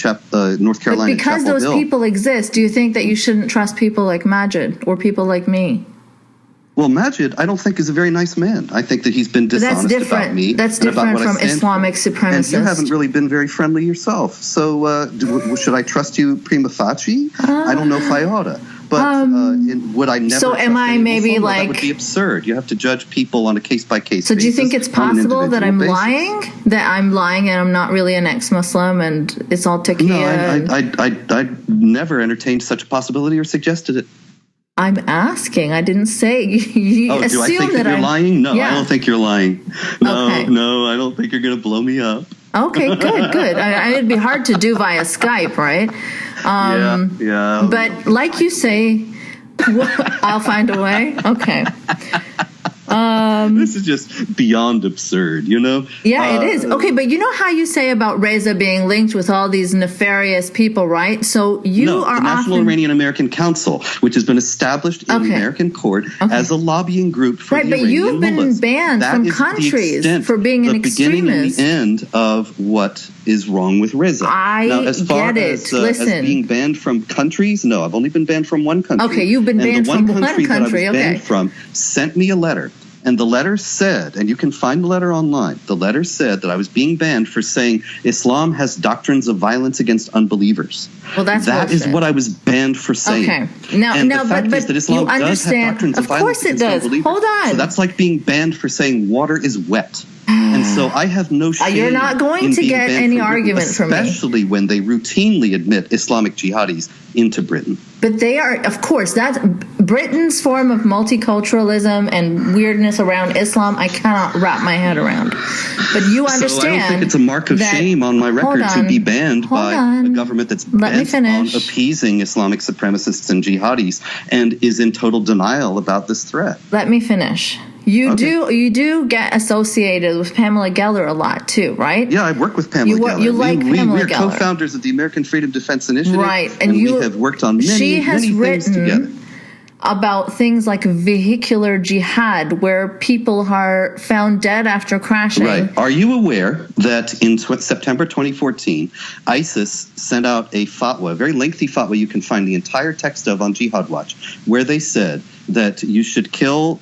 North But Carolina. because Chapel those Hill. people exist, do you think that you shouldn't trust people like Maajid or people like me? Well, Maajid, I don't think is a very nice man. I think that he's been But that's dishonest about different. me. That's and about different what I from stand Islamic for. supremacists. And you haven't really been very friendly yourself. So should I trust you prima facie? I don't know if I oughta. But would I never So trust am I any maybe Muslim? like... That would be absurd. You have to judge people on a case-by-case basis. So do you think it's possible that I'm basis. lying? That I'm lying and I'm not really an ex-Muslim and it's all taqiyya? No, I never entertained such a possibility or suggested it. I'm asking. I didn't say. You do I think that you're lying? No, I don't think you're lying. No, Okay. no, I don't think you're going to blow me up. Okay, good. It'd be hard to do via Skype, right? Yeah. But like you say, I'll find a way. Okay. This is just beyond absurd, you know? Yeah, it is. Okay, but you know how you say about Reza being linked with all these nefarious people, right? So you are the National often... Iranian American Council, which has been established in the American court as a lobbying group for the Iranian you've been mullahs. banned That from is countries for being an beginning extremist. and the end of what is wrong with Reza. I as far get it. as Listen. being banned from countries, no, I've only been banned from one country. Okay, you've been banned from one country. That I was Okay. banned from sent me a letter. And the letter said, and you can find the letter online, the letter said that I was being banned for saying Islam has doctrines of violence against unbelievers. Well, that's That is bullshit. what I was banned for saying. Okay. Now, and no, the fact but is that Islam you does understand. have doctrines of Of course violence it against does. unbelievers. Hold on. So that's like being banned for saying water is wet. And so I have no shame. You're not going in to being get banned any from Britain, argument from me. especially when they routinely admit Islamic jihadis into Britain. But they are, of course, that's Britain's form of multiculturalism and weirdness around Islam. I cannot wrap my head around. But you understand. So I don't think it's a mark of that, shame on my record to be banned by a government that's bent on appeasing Islamic supremacists and jihadis and is in total denial about this threat. Let me finish. You do get associated with Pamela Geller a lot too, right? Yeah, I work with Pamela Geller. You like Pamela We're Geller. co-founders of the American Freedom Defense Initiative, right? And we have worked on many things together. About things like vehicular jihad, where people are found dead after crashing. Right. Are you aware that in September 2014, ISIS sent out a fatwa, a very lengthy fatwa you can find the entire text of on Jihad Watch, where they said that you should kill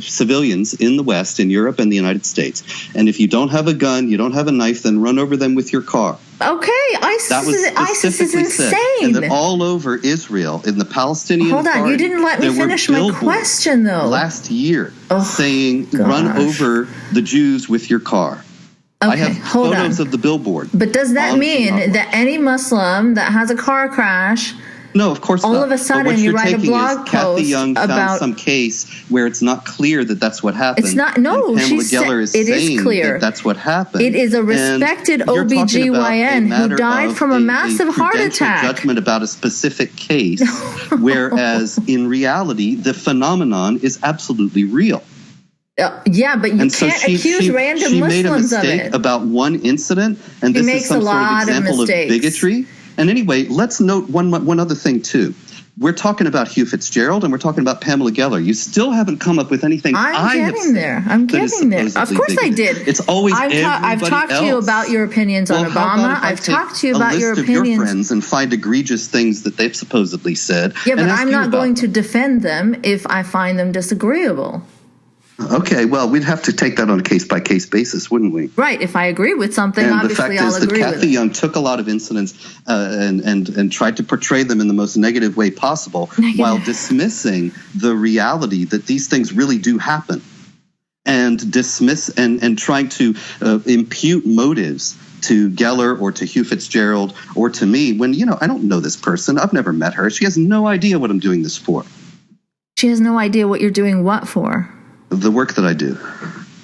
civilians in the West, in Europe and the United States. And if you don't have a gun, you don't have a knife, then run over them with your car. Okay, ISIS is insane. Said. And that all over Israel, in the Palestinian Hold on, you didn't let me finish my question, though. Last year, saying, run over the Jews with your car. Okay, I have photos of the billboard. But does that mean that any Muslim that has a car crash... No, of course not. All of a sudden, you write a blog post Kathy Young about found some case where it's not clear that that's what happened. It's not. No, Pamela Geller is saying clear. That that's what happened. It is a respected OBGYN who died from a massive heart attack. Judgment about a specific case, whereas in reality, the phenomenon is absolutely real. Yeah, but you can't accuse random Muslims of it. She made a mistake about one incident, and this is some sort of example of bigotry. And anyway, let's note one other thing, too. We're talking about Hugh Fitzgerald and we're talking about Pamela Geller. You still haven't come up with anything I'm getting there. Of course I did. It's always I've talked to you about your opinions on Obama. I've talked to you about your opinions. Of your friends and find egregious things that they've supposedly said. Yeah, but I'm not going to defend them if I find them disagreeable. Okay, well, we'd have to take that on a case-by-case basis, wouldn't we? Right. If I agree with something, obviously I'll agree with it. And the fact is that Kathy Young took a lot of incidents and tried to portray them in the most negative way possible while dismissing the reality that these things really do happen and dismiss and trying to impute motives to Geller or to Hugh Fitzgerald or to me when, I don't know this person. I've never met her. She has no idea what I'm doing this for. She has no idea what you're doing what for? The work that I do.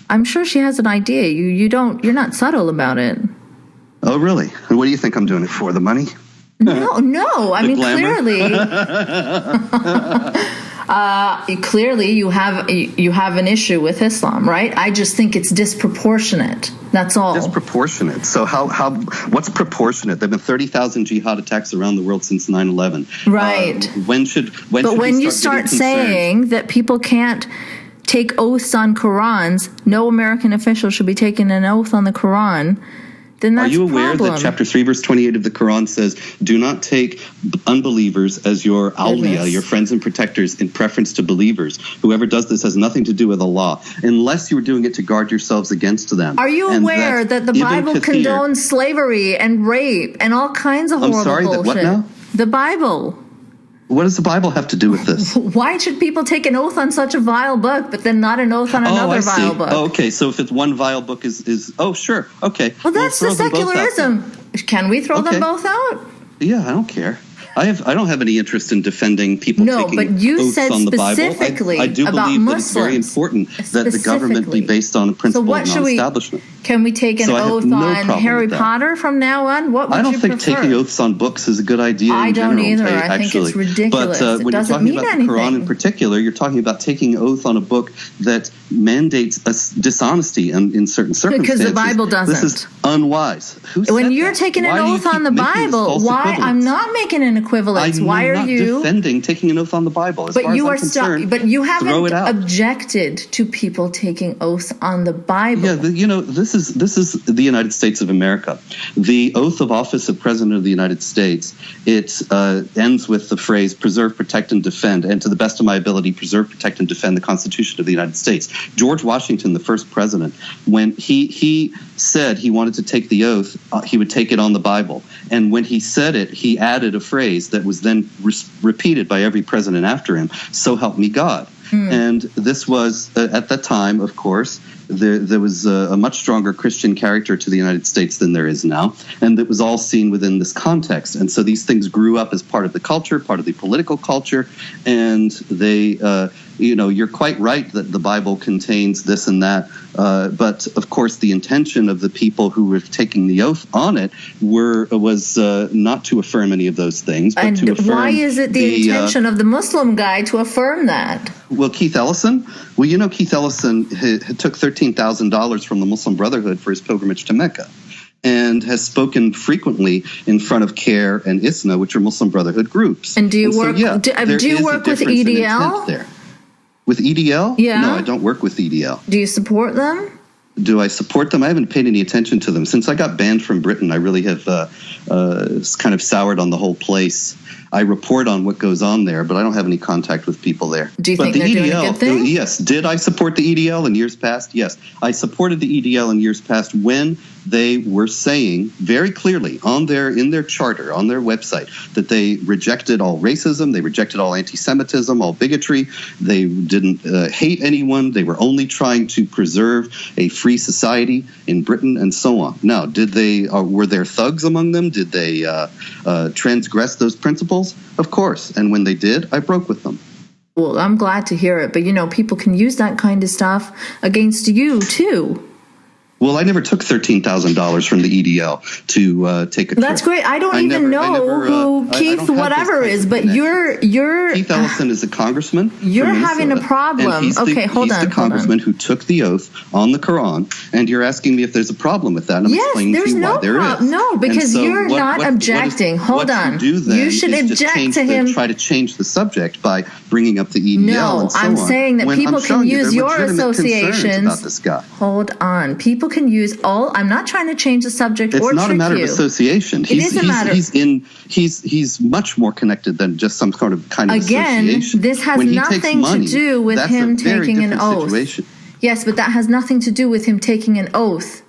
I'm sure she has an idea. You're not subtle about it. Oh, really? And what do you think I'm doing it for? The money? No. I mean, clearly you have an issue with Islam, right? I just think it's disproportionate. That's all. Disproportionate. So what's proportionate? There've been 30,000 jihad attacks around the world since 9/11. Right. When you start saying that people can't take oaths on Qurans, no American official should be taking an oath on the Quran then that's Are you aware problem. that chapter 3, verse 28 of the Quran says, do not take unbelievers as your awliya, your friends and protectors, in preference to believers. Whoever does this has nothing to do with Allah, unless you're doing it to guard yourselves against them. Are you aware that the Bible condones slavery and rape and all kinds of horrible bullshit? What now? The Bible. What does the Bible have to do with this? Why should people take an oath on such a vile book, but then not an oath on another vile book? Oh, okay. So if it's one vile book is oh, sure. Okay. Well, that's the secularism. Can we throw them both out? Yeah, I don't care. I don't have any interest in defending people taking but you oaths said on the Bible. specifically I do about believe Muslims, that it's very important that the government be based on a principle of non-establishment. Can we take an oath on Harry Potter from now on? What would you prefer? I don't think taking oaths on books is a good idea. I don't either. I think it's ridiculous. But when you're talking about the Quran in particular, you're talking about taking an oath on a book that mandates dishonesty in certain circumstances. Because the Bible doesn't. This is unwise. When you're taking an oath on the Bible, why? I'm not making an equivalence. Why are you defending taking an oath on the Bible? But you are stuck. But you haven't objected to people taking oaths on the Bible. Yeah, this is the United States of America. The oath of office of President of the United States, it ends with the phrase preserve, protect, and defend, and to the best of my ability, preserve, protect, and defend the Constitution of the United States. George Washington, the first president, when he said he wanted to take the oath, he would take it on the Bible. And when he said it, he added a phrase that was then repeated by every president after him, so help me God. And this was, at that time, of course, there was a much stronger Christian character to the United States than there is now, and it was all seen within this context. And so these things grew up as part of the culture, part of the political culture, and they, you're quite right that the Bible contains this and that, but of course the intention of the people who were taking the oath on it was not to affirm any of those things, but to affirm. Why is it the intention of the Muslim guy to affirm that? Well, Keith Ellison? Well, Keith Ellison took $13,000 from the Muslim Brotherhood for his pilgrimage to Mecca and has spoken frequently in front of CARE and ISNA, which are Muslim Brotherhood groups. And do you work with EDL? With EDL? Yeah. No, I don't work with EDL. Do you support them? Do I support them? I haven't paid any attention to them. Since I got banned from Britain, I really have kind of soured on the whole place. I report on what goes on there, but I don't have any contact with people there. Do you think they're doing a good thing? Yes. Did I support the EDL in years past? Yes. I supported the EDL in years past when they were saying very clearly in their charter, on their website, that they rejected all racism, they rejected all anti-Semitism, all bigotry. They didn't hate anyone. They were only trying to preserve a free society in Britain and so on. Now, were there thugs among them? Did they transgress those principles? Of course. And when they did, I broke with them. Well, I'm glad to hear it. But, people can use that kind of stuff against you, too. Well, I never took $13,000 from the EDL to take a trip. That's great. I don't even know who Keith whatever is, but you're Keith Ellison is a congressman. You're having a problem. He's the congressman who took the oath on the Quran, and you're asking me if there's a problem with that. And I'm explaining to you why there is. No, because you're not objecting. Hold on. You should object to him. Try to change the subject by bringing up the EDL. No, and so I'm saying that people can use your associations. About this guy. Hold on. People can use I'm not trying to change the subject or trick you. It's not a matter of association. It is a matter. He's much more connected than just some kind of association. This has nothing to do with him taking an oath. Situation. Yes, but that has nothing to do with him taking an oath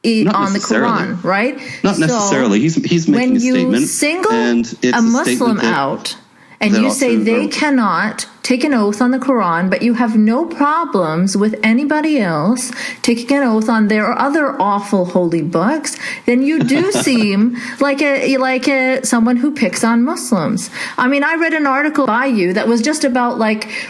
on the Quran, right? Not necessarily. He's making a statement. When you single a Muslim out and you say they cannot take an oath on the Quran, but you have no problems with anybody else taking an oath on their other awful holy books, then you do seem like someone who picks on Muslims. I mean, I read an article by you that was just about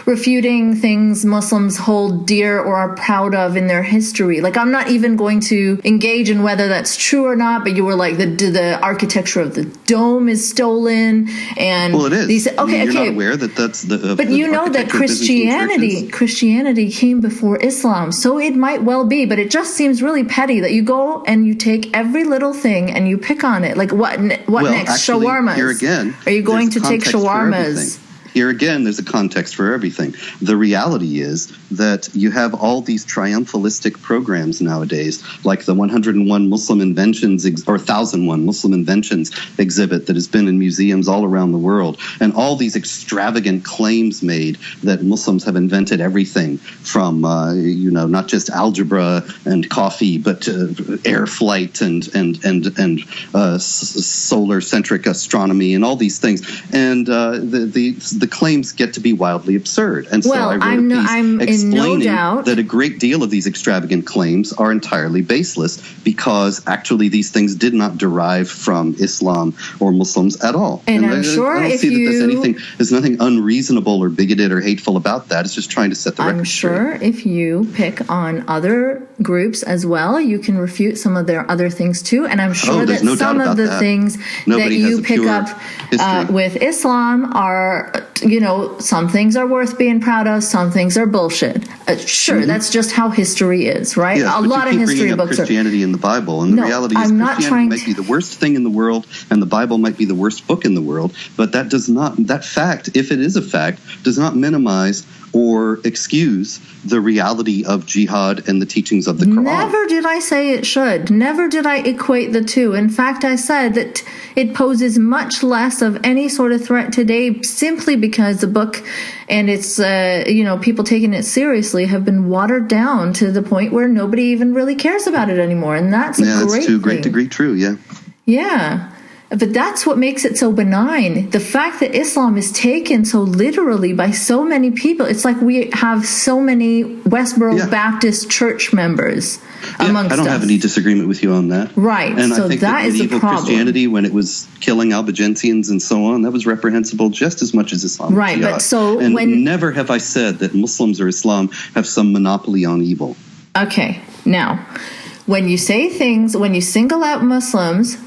refuting things Muslims hold dear or are proud of in their history. I'm not even going to engage in whether that's true or not, but you were like, the architecture of the dome is stolen, and well, it is. You're not aware that that's the. But you know that Christianity came before Islam, so it might well be, but it just seems really petty that you go and you take every little thing and you pick on it. What next? Actually, shawarmas. Here again, are you going to take shawarmas? here again, there's a context for everything. The reality is that you have all these triumphalistic programs nowadays, like the 101 Muslim Inventions or 1001 Muslim Inventions exhibit that has been in museums all around the world, and all these extravagant claims made that Muslims have invented everything from, not just algebra and coffee, but air flight and solar-centric astronomy and all these things. And the claims get to be wildly absurd. And so I wrote a piece explaining that a great deal of these extravagant claims are entirely baseless, because actually these things did not derive from Islam or Muslims at all. And I'm sure I don't if see that there's nothing unreasonable or bigoted or hateful about that. It's just trying to set the record straight. I'm sure if you pick on other groups as well, you can refute some of their other things too. And I'm sure that some of the things that you pick up with Islam are, some things are worth being proud of, some things are bullshit. Sure, that's just how history is, right? Yes, a lot of history books Christianity in the Bible, and the reality is Christianity might be the worst thing in the world, and the Bible might be the worst book in the world, but that fact, if it is a fact, does not minimize or excuse the reality of jihad and the teachings of the Quran. Never did I say it should. Never did I equate the two. In fact, I said that it poses much less of any sort of threat today, simply because the book and its, people taking it seriously have been watered down to the point where nobody even really cares about it anymore. And that's a great thing. It's to a great degree true, yeah. Yeah. But that's what makes it so benign. The fact that Islam is taken so literally by so many people. It's like we have so many Westboro Baptist church members amongst us. I don't have any disagreement with you on that. Right. And so I think that is the medieval problem. Christianity, when it was killing Albigensians and so on, that was reprehensible just as much as Islam. Right. But so and never have I said that Muslims or Islam have some monopoly on evil. Okay. Now, when you say things, when you single out Muslims,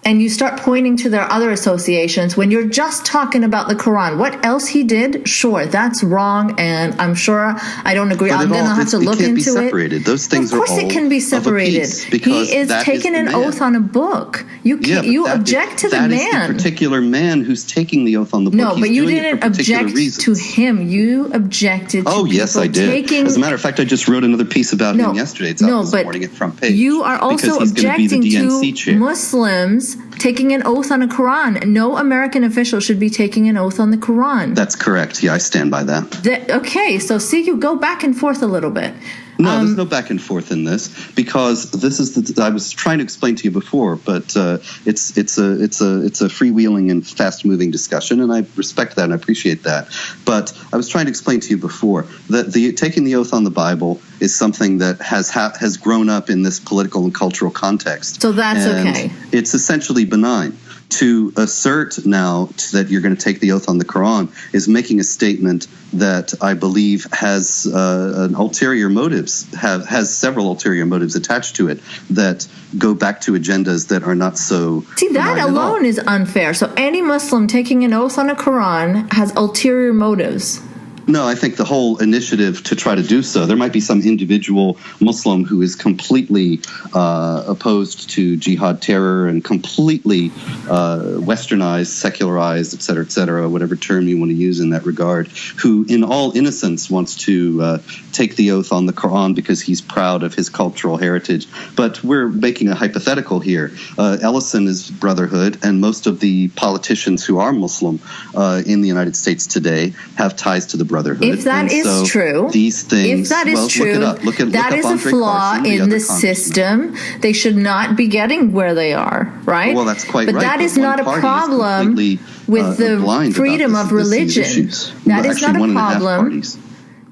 and you start pointing to their other associations, when you're just talking about the Quran, what else he did, sure, that's wrong, and I'm sure I don't agree. I'm going to have to look into it. It can't be separated. Those things are all of a piece. Of course it can be separated. He is taking an oath on a book. You object to the man. That is the particular man who's taking the oath on the book. No, but you didn't object to him. You objected to yes, I did. As a matter of fact, I just wrote another piece about him yesterday. It's out this morning at Front Page. You are also objecting to Muslims taking an oath on a Quran. No American official should be taking an oath on the Quran. That's correct. Yeah, I stand by that. Okay, so see, you go back and forth a little bit. No, there's no back and forth in this, because this is I was trying to explain to you before, but it's a freewheeling and fast moving discussion, and I respect that and I appreciate that. But I was trying to explain to you before that taking the oath on the Bible is something that has grown up in this political and cultural context. So that's okay. It's essentially benign. To assert now that you're going to take the oath on the Quran is making a statement that I believe has ulterior motives, has several ulterior motives attached to it that go back to agendas that are not so. See, that alone is unfair. So any Muslim taking an oath on a Quran has ulterior motives. No, I think the whole initiative to try to do so, there might be some individual Muslim who is completely opposed to jihad terror and completely westernized, secularized, et cetera, whatever term you want to use in that regard, who in all innocence wants to take the oath on the Quran because he's proud of his cultural heritage. But we're making a hypothetical here. Ellison is Brotherhood, and most of the politicians who are Muslim in the United States today have ties to the Brotherhood. If that is true, these things, that is a flaw in the system. They should not be getting where they are, right? Well, that's quite right. But that is not a problem with the freedom of religion. That is not a problem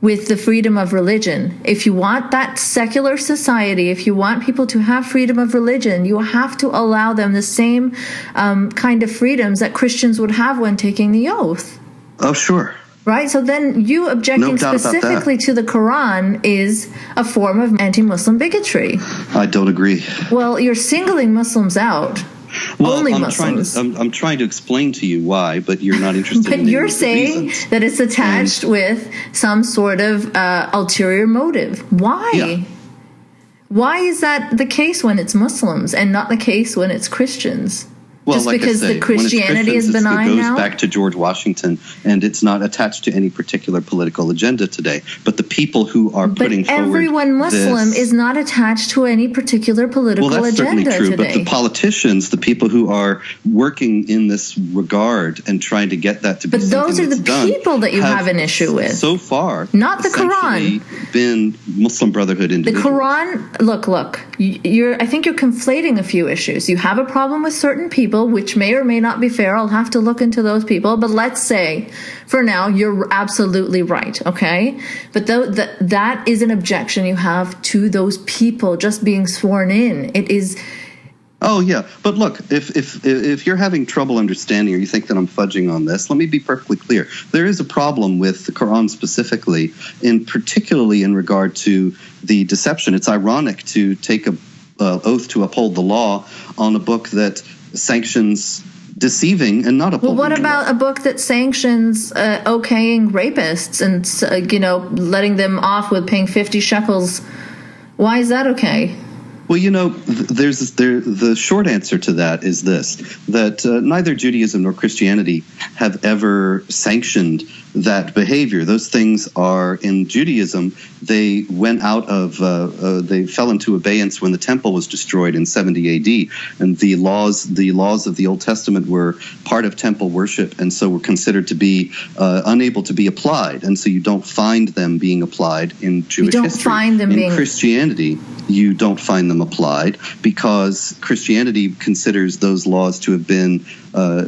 with the freedom of religion. If you want that secular society, if you want people to have freedom of religion, you have to allow them the same kind of freedoms that Christians would have when taking the oath. Oh, sure. Right? So then you objecting specifically to the Quran is a form of anti-Muslim bigotry. I don't agree. Well, you're singling Muslims out. Well, Only Muslims. I'm trying to explain to you why, but you're not interested in But you're saying reasons. That it's attached with some sort of ulterior motive. Why? Yeah. Why is that the case when it's Muslims and not the case when it's Christians? Well, just like because I say, the Christianity is benign it goes now? back to George Washington, and it's not attached to any particular political agenda today. But the people who are putting forward everyone Muslim is not attached to any particular political well, that's agenda certainly true. today. But the politicians, the people who are working in this regard and trying to get that to be something those are the people that you have an issue with. So far, not the Quran. Been Muslim Brotherhood individuals. The Quran. Look. I think you're conflating a few issues. You have a problem with certain people, which may or may not be fair. I'll have to look into those people. But let's say, for now, you're absolutely right, okay? But that is an objection you have to those people just being sworn in. It is... Oh, yeah. But look, if you're having trouble understanding or you think that I'm fudging on this, let me be perfectly clear. There is a problem with the Quran specifically, particularly in regard to the deception. It's ironic to take an oath to uphold the law on a book that sanctions deceiving and not upholding. Well, what about a book that sanctions okaying rapists and letting them off with paying 50 shekels? Why is that okay? Well, the short answer to that is this, that neither Judaism nor Christianity have ever sanctioned that behavior. Those things are, in Judaism, they went out of, they fell into abeyance when the temple was destroyed in 70 AD. And the laws of the Old Testament were part of temple worship, and so were considered to be unable to be applied. And so you don't find them being applied in Jewish history. In Christianity, you don't find them applied because Christianity considers those laws to have been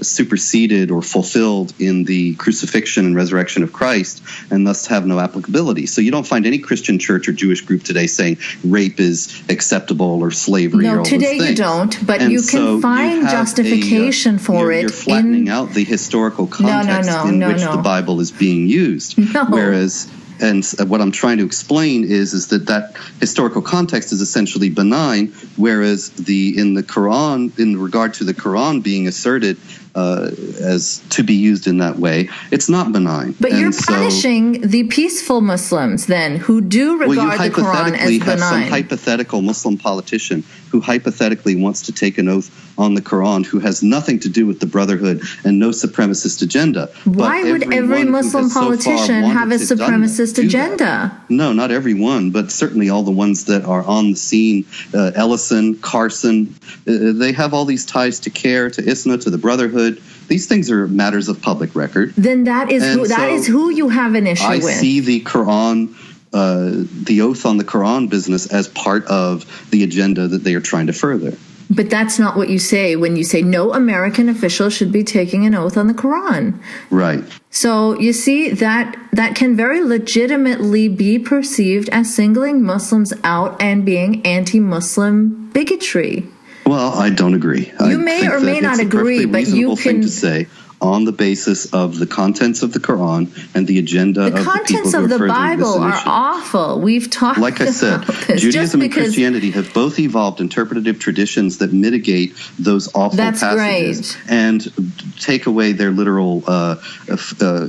superseded or fulfilled in the crucifixion and resurrection of Christ, and thus have no applicability. So you don't find any Christian church or Jewish group today saying rape is acceptable or slavery or all those things. No, today you don't, but you can find justification for it. You're flattening out the historical context in which the Bible is being used. Whereas... And what I'm trying to explain is that historical context is essentially benign, whereas in the Quran, in regard to the Quran being asserted as to be used in that way, it's not benign. But you're punishing the peaceful Muslims then, who do regard the Quran as benign. You have some hypothetical Muslim politician who hypothetically wants to take an oath on the Quran, who has nothing to do with the Brotherhood and no supremacist agenda. Why would every Muslim politician have a supremacist agenda? No, not everyone, but certainly all the ones that are on the scene, Ellison, Carson, they have all these ties to CARE, to ISNA, to the Brotherhood. These things are matters of public record. Then that is who you have an issue with. I see the Quran, the oath on the Quran business as part of the agenda that they are trying to further. But that's not what you say when you say no American official should be taking an oath on the Quran. Right. So you see that can very legitimately be perceived as singling Muslims out and being anti-Muslim bigotry. Well, I don't agree. You may or may not agree, but you can... thing to say on the basis of the contents of the Quran and the agenda of the people who are furthering this initiative. The contents of the Bible are awful. We've talked about this. Like I said, Judaism and Christianity have both evolved interpretative traditions that mitigate those awful passages and take away their literal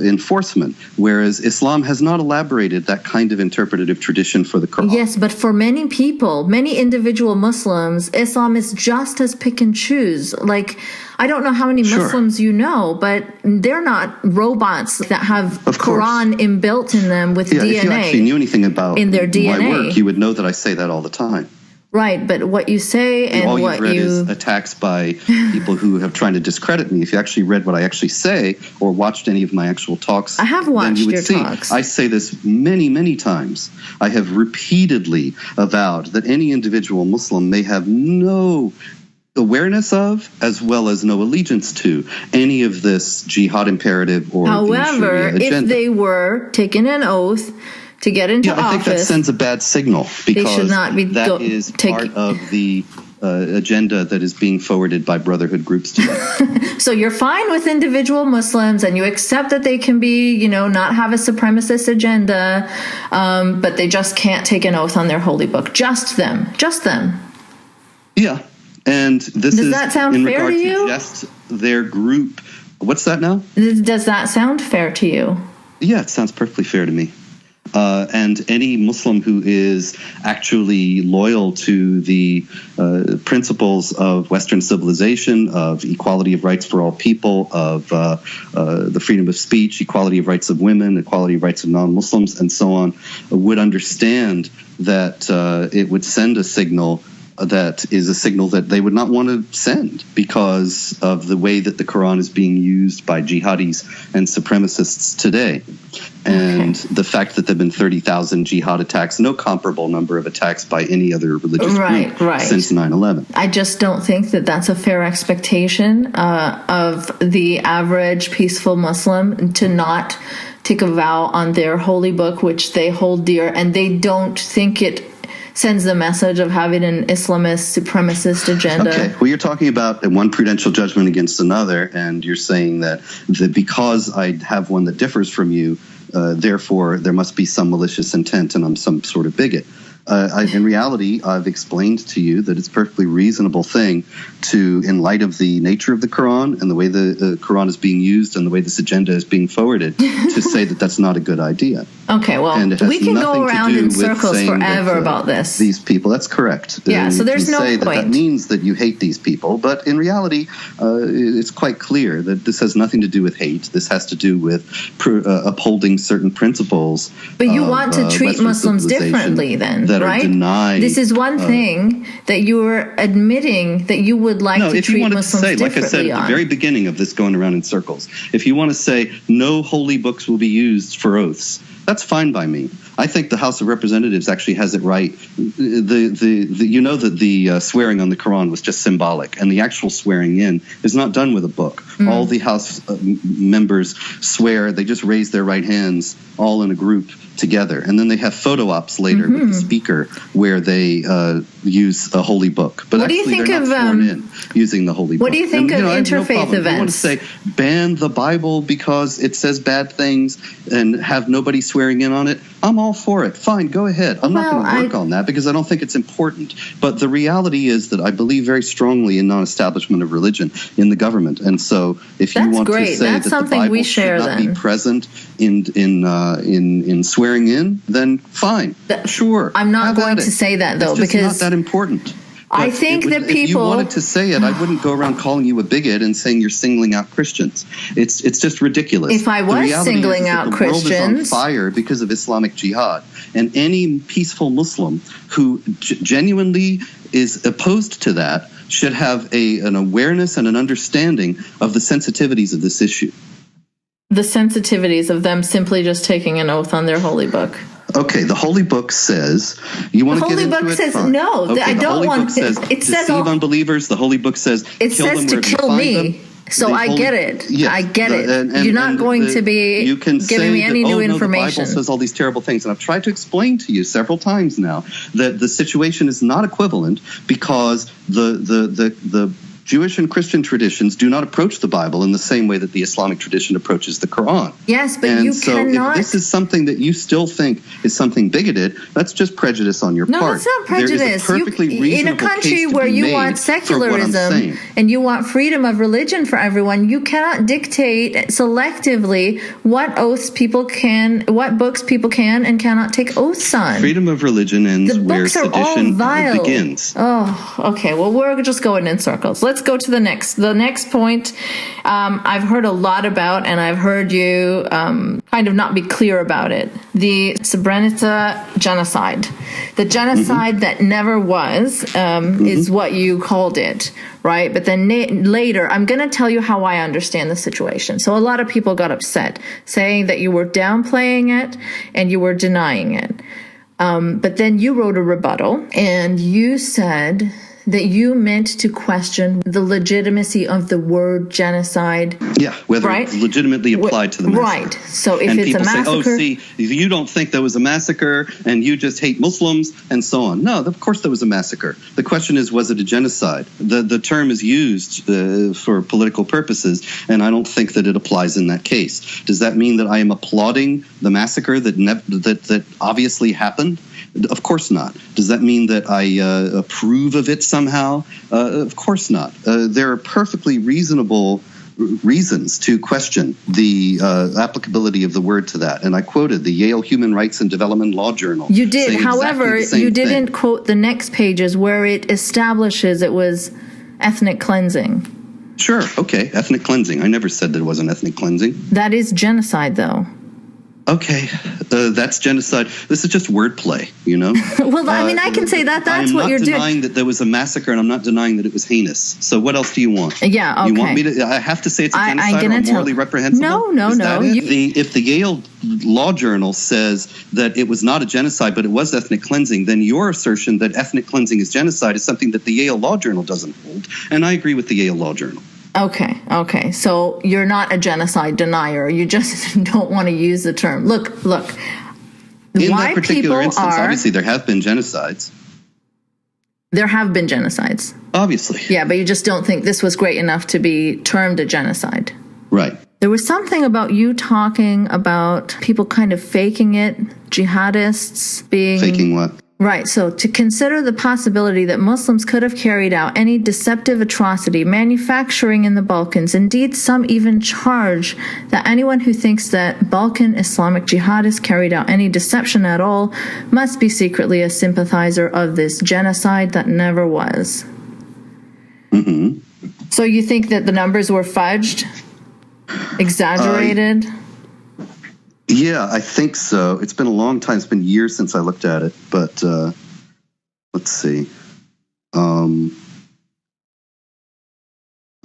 enforcement, whereas Islam has not elaborated that kind of interpretative tradition for the Quran. Yes, but for many people, many individual Muslims, Islam is just as pick and choose. Like, I don't know how many Muslims you know, but they're not robots that have Quran inbuilt in them with DNA. If you actually knew anything about in their DNA. My work, you would know that I say that all the time. Right, but what you say and all what you've read is attacks by people who have tried to discredit me. If you actually read what I actually say or watched any of my actual talks, I have watched your talks. I say this many, many times. I have repeatedly avowed that any individual Muslim may have no awareness of, as well as no allegiance to, any of this jihad imperative or however, if they were taking an oath to get into office, I think that sends a bad signal because they should not be that is part of the agenda that is being forwarded by Brotherhood groups today. So you're fine with individual Muslims and you accept that they can be, not have a supremacist agenda, but they just can't take an oath on their holy book. Just them. Yeah. And this does that sound in fair regard to you? Just their group. What's that now? Does that sound fair to you? Yeah, it sounds perfectly fair to me. And any Muslim who is actually loyal to the principles of Western civilization, of equality of rights for all people, of the freedom of speech, equality of rights of women, equality of rights of non-Muslims, and so on, would understand that it would send a signal that is a signal that they would not want to send because of the way that the Quran is being used by jihadis and supremacists today. And the fact that there have been 30,000 jihad attacks, no comparable number of attacks by any other religious group since 9/11. I just don't think that that's a fair expectation of the average peaceful Muslim to not take a vow on their holy book, which they hold dear, and they don't think it sends the message of having an Islamist supremacist agenda. Okay, well, you're talking about one prudential judgment against another, and you're saying that because I have one that differs from you, therefore there must be some malicious intent and I'm some sort of bigot. In reality, I've explained to you that it's a perfectly reasonable thing to, in light of the nature of the Quran and the way the Quran is being used and the way this agenda is being forwarded, to say that that's not a good idea. Okay, well, we can go around in circles forever about this. These people, that's correct. Yeah, so there's no point. That means that you hate these people, but in reality, it's quite clear that this has nothing to do with hate. This has to do with upholding certain principles. But you want to treat Western Muslims differently then, that right? Are denied, this is one thing that you're admitting that you would like to treat Muslims differently. Like I said at the very beginning of this going around in circles, if you want to say no holy books will be used for oaths, that's fine by me. I think the House of Representatives actually has it right. You know that the swearing on the Quran was just symbolic, and the actual swearing in is not done with a book. All the House members swear; they just raise their right hands, all in a group together, and then they have photo ops later with the speaker where they use a holy book. But what do you think they're not sworn in using the holy book. What do you think of interfaith events? You want to say ban the Bible because it says bad things and have nobody swearing in on it? I'm all for it. Fine, go ahead. I'm not going to work on that because I don't think it's important. But the reality is that I believe very strongly in non-establishment of religion in the government. And so if you want to say that the Bible should not be present in swearing in, then fine. Sure. I'm not going to say that, though, because it's not that important. I think that people... If you wanted to say it, I wouldn't go around calling you a bigot and saying you're singling out Christians. It's just ridiculous. If I was singling out Christians... The world is on fire because of Islamic jihad. And any peaceful Muslim who genuinely is opposed to that should have an awareness and an understanding of the sensitivities of this issue. The sensitivities of them simply just taking an oath on their holy book. Okay, the Holy Book says you want to get into it. The Holy Book says no. Okay, I don't want. It says deceive unbelievers. The Holy Book says it kill says them to wherever kill you me. find them. So I get it. Yes, I get it. You're not going to be giving me any new information. The Bible says all these terrible things, and I've tried to explain to you several times now that the situation is not equivalent because the Jewish and Christian traditions do not approach the Bible in the same way that the Islamic tradition approaches the Quran. Yes, but you cannot... if this is something that you still think is something bigoted, that's just prejudice on your part. No, that's not prejudice. There is a perfectly reasonable in a country case to where be you made want secularism for what I'm saying. and you want freedom of religion for everyone, you cannot dictate selectively what books people can and cannot take oaths on. Freedom of religion ends where sedition begins. Oh, okay. Well, we're just going in circles. Let's go to the next point. I've heard a lot about, and I've heard you kind of not be clear about it. The Srebrenica genocide. The genocide that never was is what you called it, right? But then later, I'm going to tell you how I understand the situation. So a lot of people got upset, saying that you were downplaying it and you were denying it. But then you wrote a rebuttal, and you said that you meant to question the legitimacy of the word genocide. Yeah, whether it's legitimately applied to the massacre. Right. So if it's a massacre... Say, you don't think there was a massacre and you just hate Muslims and so on. No, of course there was a massacre. The question is, was it a genocide? The term is used for political purposes, and I don't think that it applies in that case. Does that mean that I am applauding the massacre that obviously happened? Of course not. Does that mean that I approve of it somehow? Of course not. There are perfectly reasonable reasons to question the applicability of the word to that. And I quoted the Yale Human Rights and Development Law Journal. You did. However, you didn't thing. quote the next pages where it establishes it was ethnic cleansing. Sure. Okay. Ethnic cleansing. I never said that it wasn't ethnic cleansing. That is genocide, though. Okay, that's genocide. This is just wordplay, you know? Well, I mean, I can say that that's what you're doing. I'm not denying that there was a massacre, and I'm not denying that it was heinous. So what else do you want? Yeah, okay. You want me to, I have to say it's a genocide or morally reprehensible? No. If the Yale Law Journal says that it was not a genocide, but it was ethnic cleansing, then your assertion that ethnic cleansing is genocide is something that the Yale Law Journal doesn't hold. And I agree with the Yale Law Journal. Okay. So you're not a genocide denier. You just don't want to use the term. Look. In that particular instance, obviously there have been genocides. There have been genocides. Obviously. Yeah, but you just don't think this was great enough to be termed a genocide. Right. There was something about you talking about people kind of faking it, jihadists being... Faking what? Right, so to consider the possibility that Muslims could have carried out any deceptive atrocity, manufacturing in the Balkans, indeed some even charge that anyone who thinks that Balkan Islamic jihadists carried out any deception at all must be secretly a sympathizer of this genocide that never was. Mm-hmm. So you think that the numbers were fudged? Exaggerated? Yeah, I think so. It's been a long time. It's been years since I looked at it, but let's see.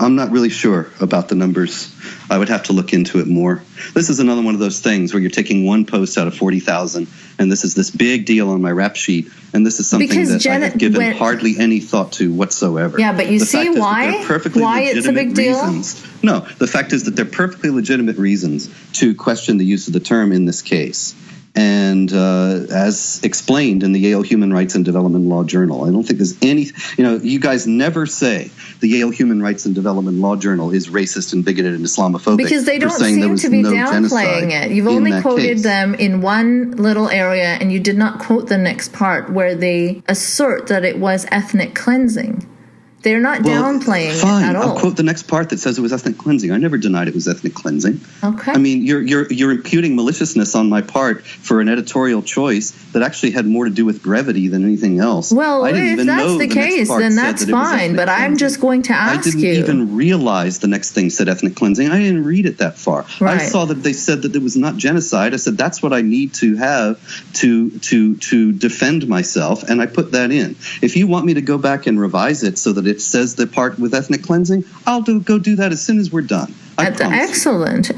I'm not really sure about the numbers. I would have to look into it more. This is another one of those things where you're taking one post out of 40,000, and this is this big deal on my rap sheet, and this is something that I have given hardly any thought to whatsoever. Yeah, but you see why? Why it's a big deal? No, the fact is that they're perfectly legitimate reasons to question the use of the term in this case. And as explained in the Yale Human Rights and Development Law Journal, I don't think there's any, you guys never say the Yale Human Rights and Development Law Journal is racist and bigoted and Islamophobic. Because they don't seem to be downplaying it. You've only quoted them in one little area, and you did not quote the next part where they assert that it was ethnic cleansing. They're not downplaying it at all. I'll quote the next part that says it was ethnic cleansing. I never denied it was ethnic cleansing. Okay. I mean, you're imputing maliciousness on my part for an editorial choice that actually had more to do with brevity than anything else. Well, if that's the case, then that's fine. But I'm just going to ask you. I didn't even realize the next thing said ethnic cleansing. I didn't read it that far. Right. I saw that they said that it was not genocide. I said that's what I need to have to defend myself, and I put that in. If you want me to go back and revise it so that it says the part with ethnic cleansing, I'll go do that as soon as we're done. Excellent.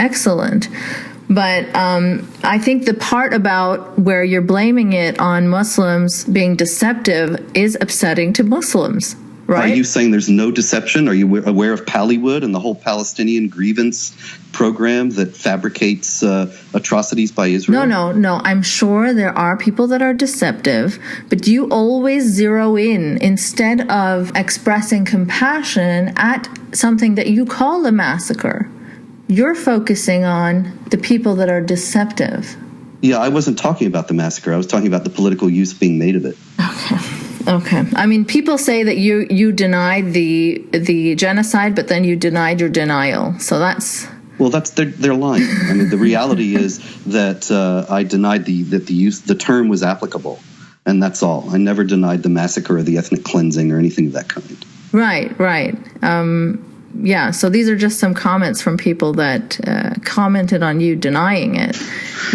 But I think the part about where you're blaming it on Muslims being deceptive is upsetting to Muslims, right? Are you saying there's no deception? Are you aware of Pallywood and the whole Palestinian grievance program that fabricates atrocities by Israel? No. I'm sure there are people that are deceptive, but you always zero in, instead of expressing compassion at something that you call a massacre. You're focusing on the people that are deceptive. Yeah, I wasn't talking about the massacre. I was talking about the political use being made of it. Okay. I mean, people say that you denied the genocide, but then you denied your denial. So that's... Well, they're lying. I mean, the reality is that I denied the term was applicable, and that's all. I never denied the massacre or the ethnic cleansing or anything of that kind. Right. Yeah, so these are just some comments from people that commented on you denying it.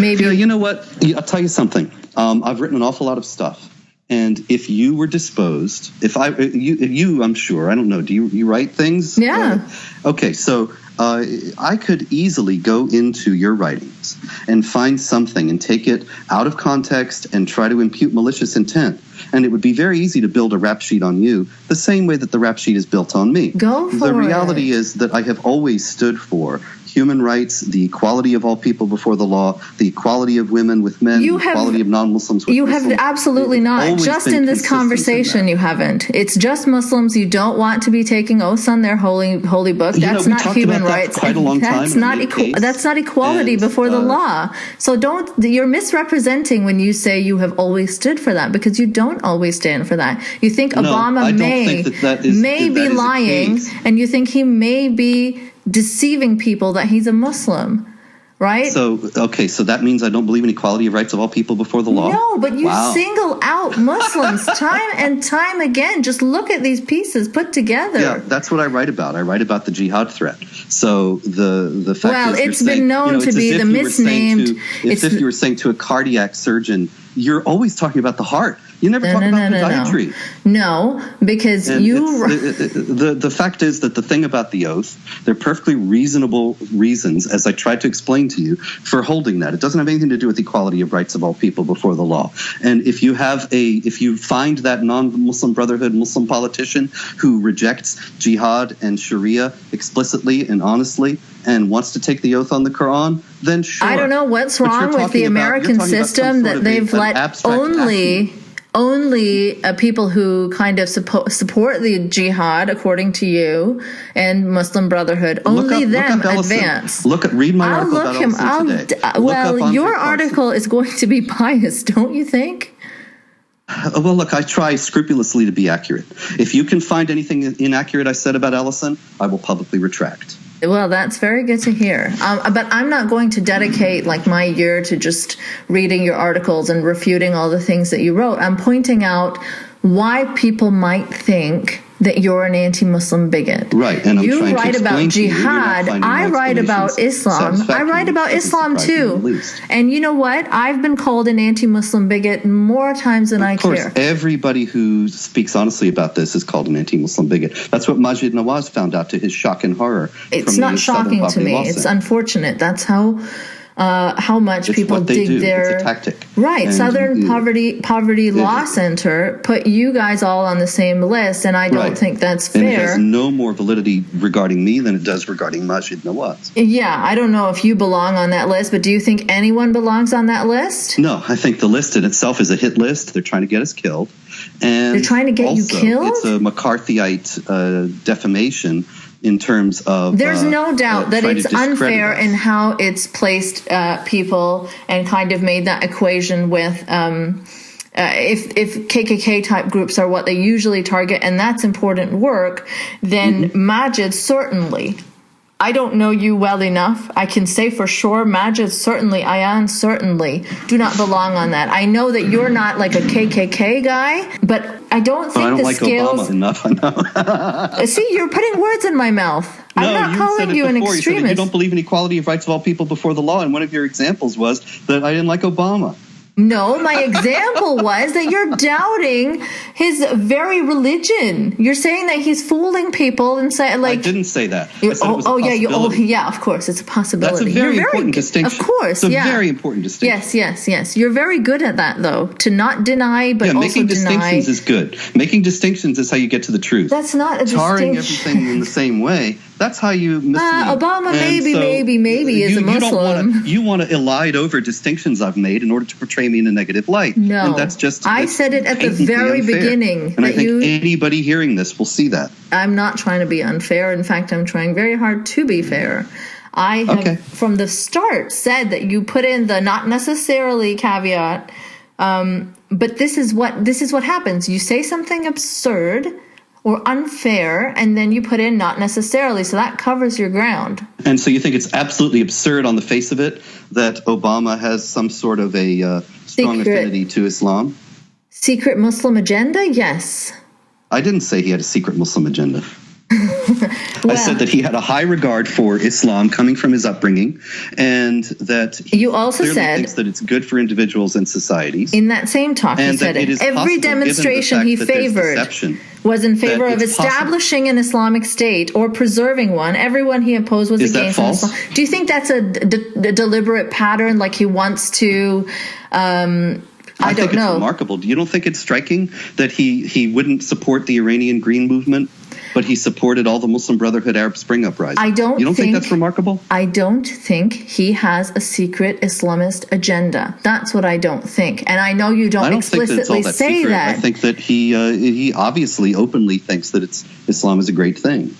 Maybe. Yeah, you know what? I'll tell you something. I've written an awful lot of stuff, and if you were disposed, I'm sure, I don't know. Do you write things? Yeah. Okay, so I could easily go into your writings and find something and take it out of context and try to impute malicious intent. And it would be very easy to build a rap sheet on you the same way that the rap sheet is built on me. Go for it. The reality is that I have always stood for human rights, the equality of all people before the law, the equality of women with men, the equality of non-Muslims with Muslims. You have absolutely not. Just in this conversation, you haven't. It's just Muslims. You don't want to be taking oaths on their holy book. That's not human rights. Quite a long time. That's not equality before the law. So you're misrepresenting when you say you have always stood for that, because you don't always stand for that. You think Obama may be lying, and you think he may be deceiving people that he's a Muslim. Right? So that means I don't believe in equality of rights of all people before the law? No, but you single out Muslims time and time again. Just look at these pieces put together. Yeah, that's what I write about. I write about the jihad threat. So the fact is, it's been known to be the misnamed. It's if you were saying to a cardiac surgeon, you're always talking about the heart. You never talk about podiatry. No, because the fact is that the thing about the oath, they're perfectly reasonable reasons, as I tried to explain to you, for holding that. It doesn't have anything to do with equality of rights of all people before the law. And if you find that non-Muslim Brotherhood Muslim politician who rejects jihad and Sharia explicitly and honestly and wants to take the oath on the Quran, then sure. I don't know what's wrong with the American system that they've let only people who kind of support the jihad, according to you, and Muslim Brotherhood, only them advance. Read my article about Ellison today. Well, your article is going to be biased, don't you think? Well, look, I try scrupulously to be accurate. If you can find anything inaccurate I said about Ellison, I will publicly retract. Well, that's very good to hear. But I'm not going to dedicate my year to just reading your articles and refuting all the things that you wrote. I'm pointing out why people might think that you're an anti-Muslim bigot. Right, and you write about jihad. I write about Islam. I write about Islam too. And you know what? I've been called an anti-Muslim bigot more times than I care. Of course, everybody who speaks honestly about this is called an anti-Muslim bigot. That's what Maajid Nawaz found out to his shock and horror. It's not shocking to me. It's unfortunate. That's how much people dig their... It's a tactic. Right. And Southern Poverty Law Center put you guys all on the same list, and I don't think that's fair. And it has no more validity regarding me than it does regarding Maajid Nawaz. Yeah, I don't know if you belong on that list, but do you think anyone belongs on that list? No, I think the list in itself is a hit list. They're trying to get us killed. And they're trying to get you killed? It's a McCarthyite defamation in terms of... There's no doubt that it's unfair in how it's placed people and kind of made that equation with if KKK type groups are what they usually target, and that's important work, then Maajid certainly... I don't know you well enough. I can say for sure Maajid certainly, Ayan certainly do not belong on that. I know that you're not like a KKK guy, but I don't think I don't the like scales... Obama enough, I know. See, you're putting words in my mouth. I'm not calling you an extremist. You said you don't believe in equality of rights of all people before the law, and one of your examples was that I didn't like Obama. No, my example was that you're doubting his very religion. You're saying that he's fooling people and say I didn't say that. Yeah, of course, it's a possibility. That's a very important distinction. Of course, it's a very important distinction. Yes. You're very good at that, though, to not deny, but also making distinctions is good. Making distinctions is how you get to the truth. That's not a distinction. Tarring everything in the same way. That's how you mislead. Obama maybe is a Muslim. You want to elide over distinctions I've made in order to portray me in a negative light. No, and that's I said it at the very beginning. And I think anybody hearing this will see that. I'm not trying to be unfair. In fact, I'm trying very hard to be fair. I have from the start said that you put in the not necessarily caveat, but this is what happens. You say something absurd or unfair, and then you put in not necessarily, so that covers your ground. And so you think it's absolutely absurd on the face of it that Obama has some sort of a strong affinity to Islam? Secret Muslim agenda? Yes. I didn't say he had a secret Muslim agenda. I said that he had a high regard for Islam coming from his upbringing, and that he thinks that it's good for individuals and societies. In that same talk, he said it. Every demonstration he favored was in favor of establishing an Islamic State or preserving one. Everyone he opposed was against Islam. Do you think that's a deliberate pattern, like he wants to... I don't know. It's remarkable. You don't think it's striking that he wouldn't support the Iranian Green Movement, but he supported all the Muslim Brotherhood Arab Spring uprising? You don't think that's remarkable? I don't think he has a secret Islamist agenda. That's what I don't think. And I know you don't explicitly say that. I think that he obviously openly thinks that Islam is a great thing.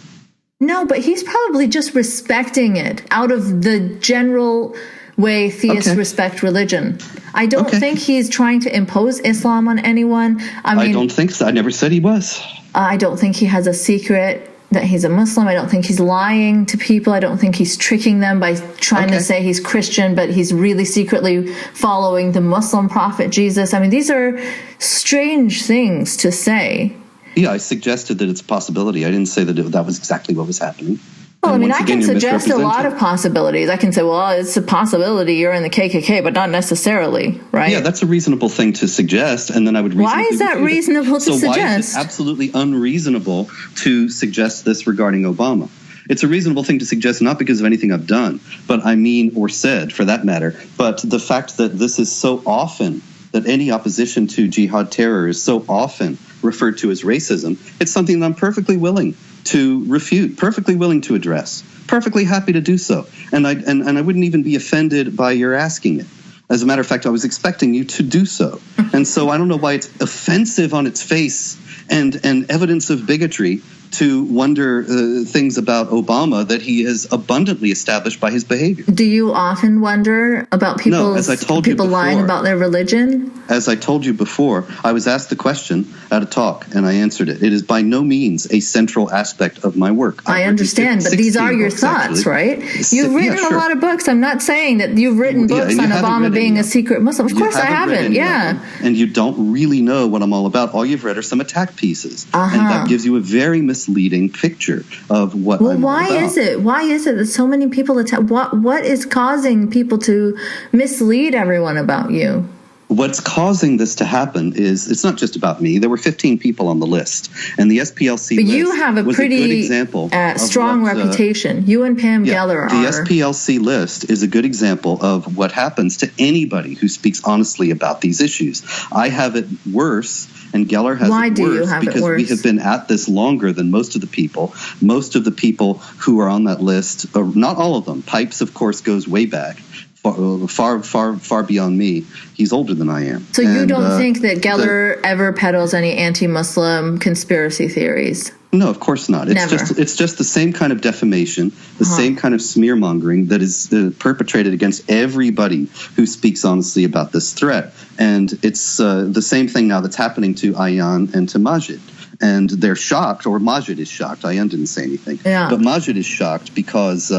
No, but he's probably just respecting it out of the general way theists respect religion. I don't think he's trying to impose Islam on anyone. I mean, I don't think so. I never said he was. I don't think he has a secret that he's a Muslim. I don't think he's lying to people. I don't think he's tricking them by trying to say he's Christian, but he's really secretly following the Muslim prophet Jesus. I mean, these are strange things to say. Yeah, I suggested that it's a possibility. I didn't say that that was exactly what was happening. Well, I mean, I can suggest a lot of possibilities. I can say, well, it's a possibility you're in the KKK, but not necessarily, right? Yeah, that's a reasonable thing to suggest, and then I would reasonably... Why is that reasonable to suggest? So why is it absolutely unreasonable to suggest this regarding Obama? It's a reasonable thing to suggest not because of anything I've done, but I mean, or said, for that matter, but the fact that this is so often, that any opposition to jihad terror is so often referred to as racism, it's something that I'm perfectly willing to refute, perfectly willing to address, perfectly happy to do so. And I wouldn't even be offended by your asking it. As a matter of fact, I was expecting you to do so. And so I don't know why it's offensive on its face and evidence of bigotry to wonder things about Obama that he has abundantly established by his behavior. Do you often wonder about people lying about their religion? As I told you before, I was asked the question at a talk, and I answered it. It is by no means a central aspect of my work. I understand, but these are your thoughts, right? You've written a lot of books. I'm not saying that you've written books on Obama being a secret Muslim. Of course I haven't, yeah. And you don't really know what I'm all about. All you've read are some attack pieces. And that gives you a very misleading picture of what I'm all about. Why is it? Why is it that so many people attack? What is causing people to mislead everyone about you? What's causing this to happen is it's not just about me. There were 15 people on the list, and the SPLC list you have a was pretty a good example strong reputation. You and Pam Geller are. The SPLC list is a good example of what happens to anybody who speaks honestly about these issues. I have it worse, and Geller has it worse because we have been at this longer than most of the people. Most of the people who are on that list, not all of them. Pipes, of course, goes way back. Far beyond me. He's older than I am. So you don't think that Geller ever peddles any anti-Muslim conspiracy theories? No, of course not. It's just the same kind of defamation, the same kind of smear mongering that is perpetrated against everybody who speaks honestly about this threat. And it's the same thing now that's happening to Ayan and to Maajid. And they're shocked, or Maajid is shocked. Ayan didn't say anything. Yeah. But Maajid is shocked because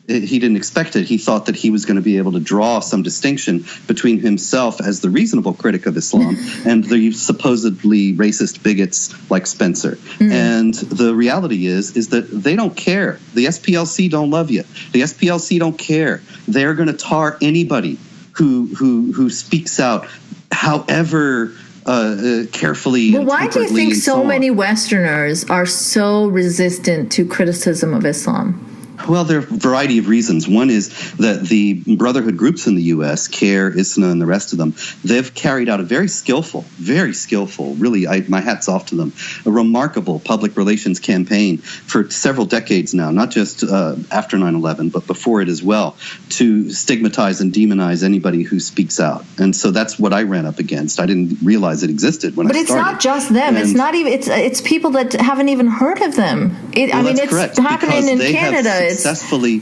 he didn't expect it. He thought that he was going to be able to draw some distinction between himself as the reasonable critic of Islam and the supposedly racist bigots like Spencer. And the reality is that they don't care. The SPLC don't love you. The SPLC don't care. They're going to tar anybody who speaks out, however carefully. Well, why do you think so many Westerners are so resistant to criticism of Islam? Well, there are a variety of reasons. One is that the brotherhood groups in the U.S., CARE, ISNA, and the rest of them, they've carried out a very skillful, really, my hat's off to them, a remarkable public relations campaign for several decades now, not just after 9/11, but before it as well, to stigmatize and demonize anybody who speaks out. And so that's what I ran up against. I didn't realize it existed when I started. But it's not just them. It's not even. It's people that haven't even heard of them. It's happening in Canada. Successfully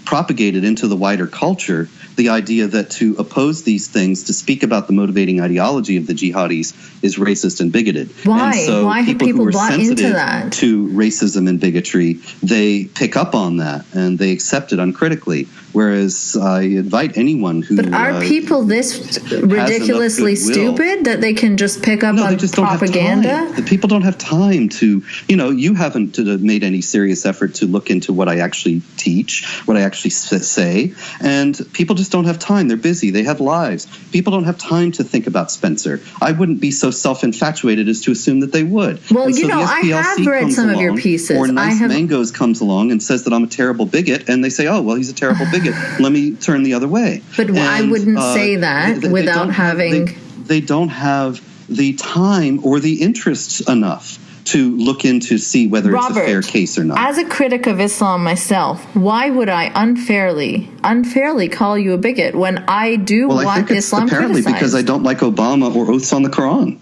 propagated into the wider culture the idea that to oppose these things, to speak about the motivating ideology of the jihadis, is racist and bigoted. Why? And so Why have people bought into that? To racism and bigotry, they pick up on that and they accept it uncritically. Whereas I invite anyone who... But are people this ridiculously stupid that they can just pick up on propaganda? The people don't have time to... you haven't made any serious effort to look into what I actually teach, what I actually say, and people just don't have time. They're busy. They have lives. People don't have time to think about Spencer. I wouldn't be so self-infatuated as to assume that they would. Well, I have read some of your pieces. Or Nice Mangoes comes along and says that I'm a terrible bigot, and they say, oh, well, he's a terrible bigot. Let me turn the other way. But I wouldn't say that without having... They don't have the time or the interests enough to look into see whether it's a fair case or not. As a critic of Islam myself, why would I unfairly call you a bigot when I do want Islam criticized? Apparently because I don't like Obama or oaths on the Quran.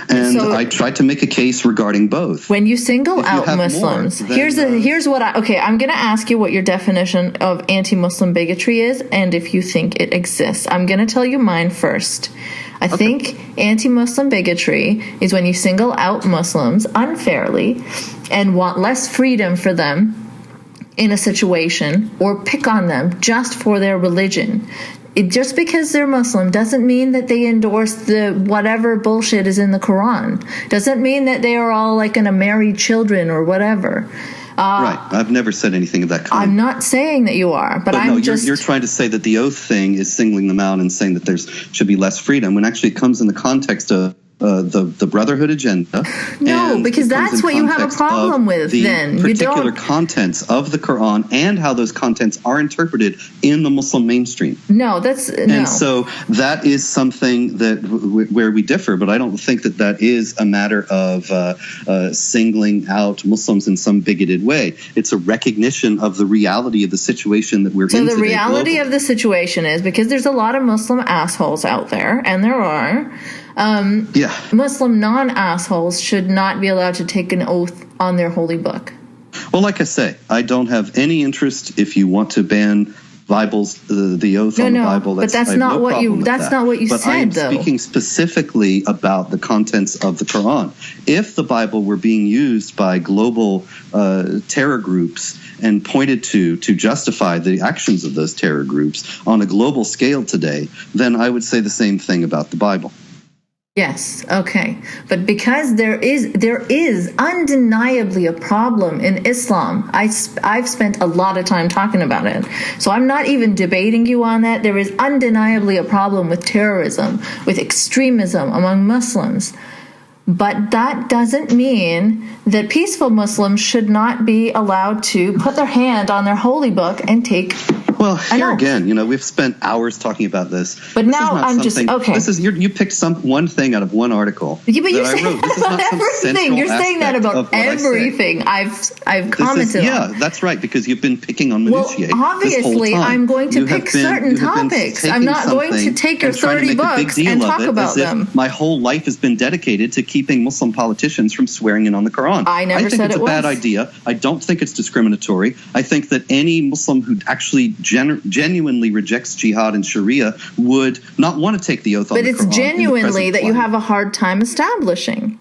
And I tried to make a case regarding both. When you single out Muslims, here's what I'm going to ask you what your definition of anti-Muslim bigotry is and if you think it exists. I'm going to tell you mine first. I think anti-Muslim bigotry is when you single out Muslims unfairly and want less freedom for them in a situation, or pick on them just for their religion. Just because they're Muslim doesn't mean that they endorse the whatever bullshit is in the Quran. Doesn't mean that they are all like gonna marry children or whatever. Right. I've never said anything of that kind. I'm not saying that you are, but I'm no, just... You're trying to say that the oath thing is singling them out and saying that there should be less freedom, when actually it comes in the context of the Brotherhood agenda. No, because that's what you have a problem with then. Particular contents of the Quran and how those contents are interpreted in the Muslim mainstream. No, that's... No. And so that is something that where we differ, but I don't think that is a matter of singling out Muslims in some bigoted way. It's a recognition of the reality of the situation that we're in today. So the reality of the situation is, because there's a lot of Muslim assholes out there, and there are... Muslim non-assholes should not be allowed to take an oath on their holy book. Well, like I say, I don't have any interest if you want to ban Bibles, the oath on the Bible. But that's not what you said, I am though. Speaking specifically about the contents of the Quran. If the Bible were being used by global terror groups and pointed to justify the actions of those terror groups on a global scale today, then I would say the same thing about the Bible. Yes, okay. But because there is undeniably a problem in Islam, I've spent a lot of time talking about it. So I'm not even debating you on that. There is undeniably a problem with terrorism, with extremism among Muslims. But that doesn't mean that peaceful Muslims should not be allowed to put their hand on their holy book and take... Well, here again, we've spent hours talking about this. But now I'm just okay. This is you picked one thing out of one article. Yeah, but you're saying that about everything. You're saying that about everything. I've commented on. Yeah, that's right, because you've been picking on minutiae. Well, obviously, I'm going to pick certain topics. I'm not going to take your 30 books and talk about them. My whole life has been dedicated to keeping Muslim politicians from swearing in on the Quran. I never said it was. I think it's a bad idea. I don't think it's discriminatory. I think that any Muslim who actually genuinely rejects jihad and Sharia would not want to take the oath on the Quran. But it's genuinely that you have a hard time establishing.